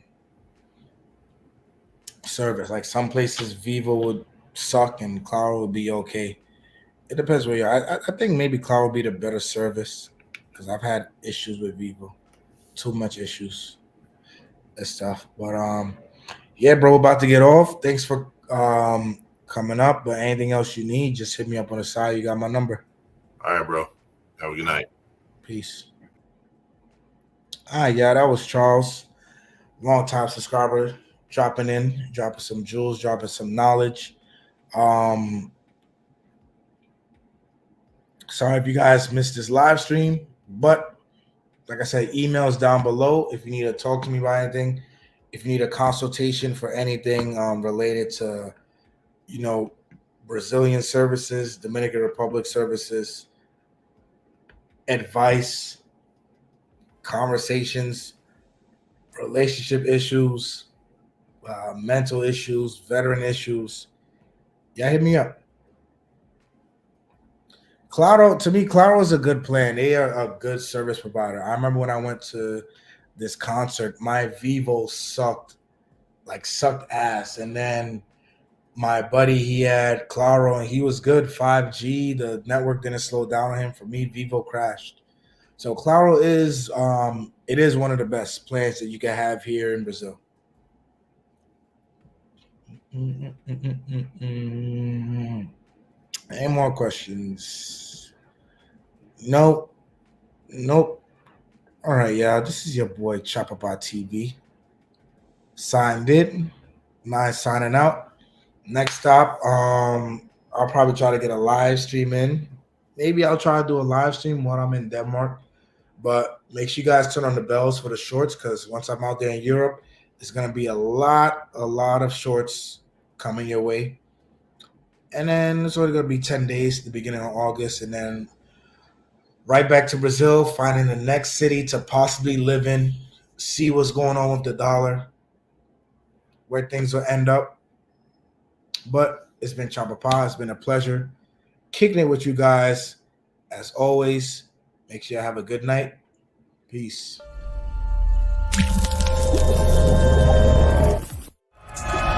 service. Like some places, Vivo would suck and Claro would be okay. It depends where you're. I think maybe Claro would be the better service because I've had issues with Vivo, too much issues and stuff. But yeah, bro, about to get off. Thanks for coming up. But anything else you need, just hit me up on the side. You got my number. All right, bro. Have a good night. Peace. All right, yeah, that was Charles, long time subscriber, dropping in, dropping some jewels, dropping some knowledge. Um, Sorry if you guys missed this live stream, but like I said, emails down below if you need to talk to me about anything. If you need a consultation for anything related to, you know, Brazilian services, Dominican Republic services, advice, conversations, relationship issues, mental issues, veteran issues, yeah, hit me up. Claro, to me, Claro is a good plan. They are a good service provider. I remember when I went to this concert, my Vivo sucked ass. And then my buddy, he had Claro and he was good 5G. The network didn't slow down on him. For me, Vivo crashed. So Claro is it is one of the best plans that you can have here in Brazil. Any more questions? Nope. Nope. All right, yeah. This is your boy Chapapa TV. Signed in. Nice signing out. Next stop, I'll probably try to get a live stream in. Maybe I'll try to do a live stream while I'm in Denmark. But make sure you guys turn on the bells for the shorts because once I'm out there in Europe, there's gonna be a lot of shorts coming your way. And then it's only gonna be 10 days, the beginning of August, and then right back to Brazil, finding the next city to possibly live in, see what's going on with the dollar, where things will end up. But it's been Chapapa. It's been a pleasure kicking it with you guys. As always, make sure you have a good night. Peace.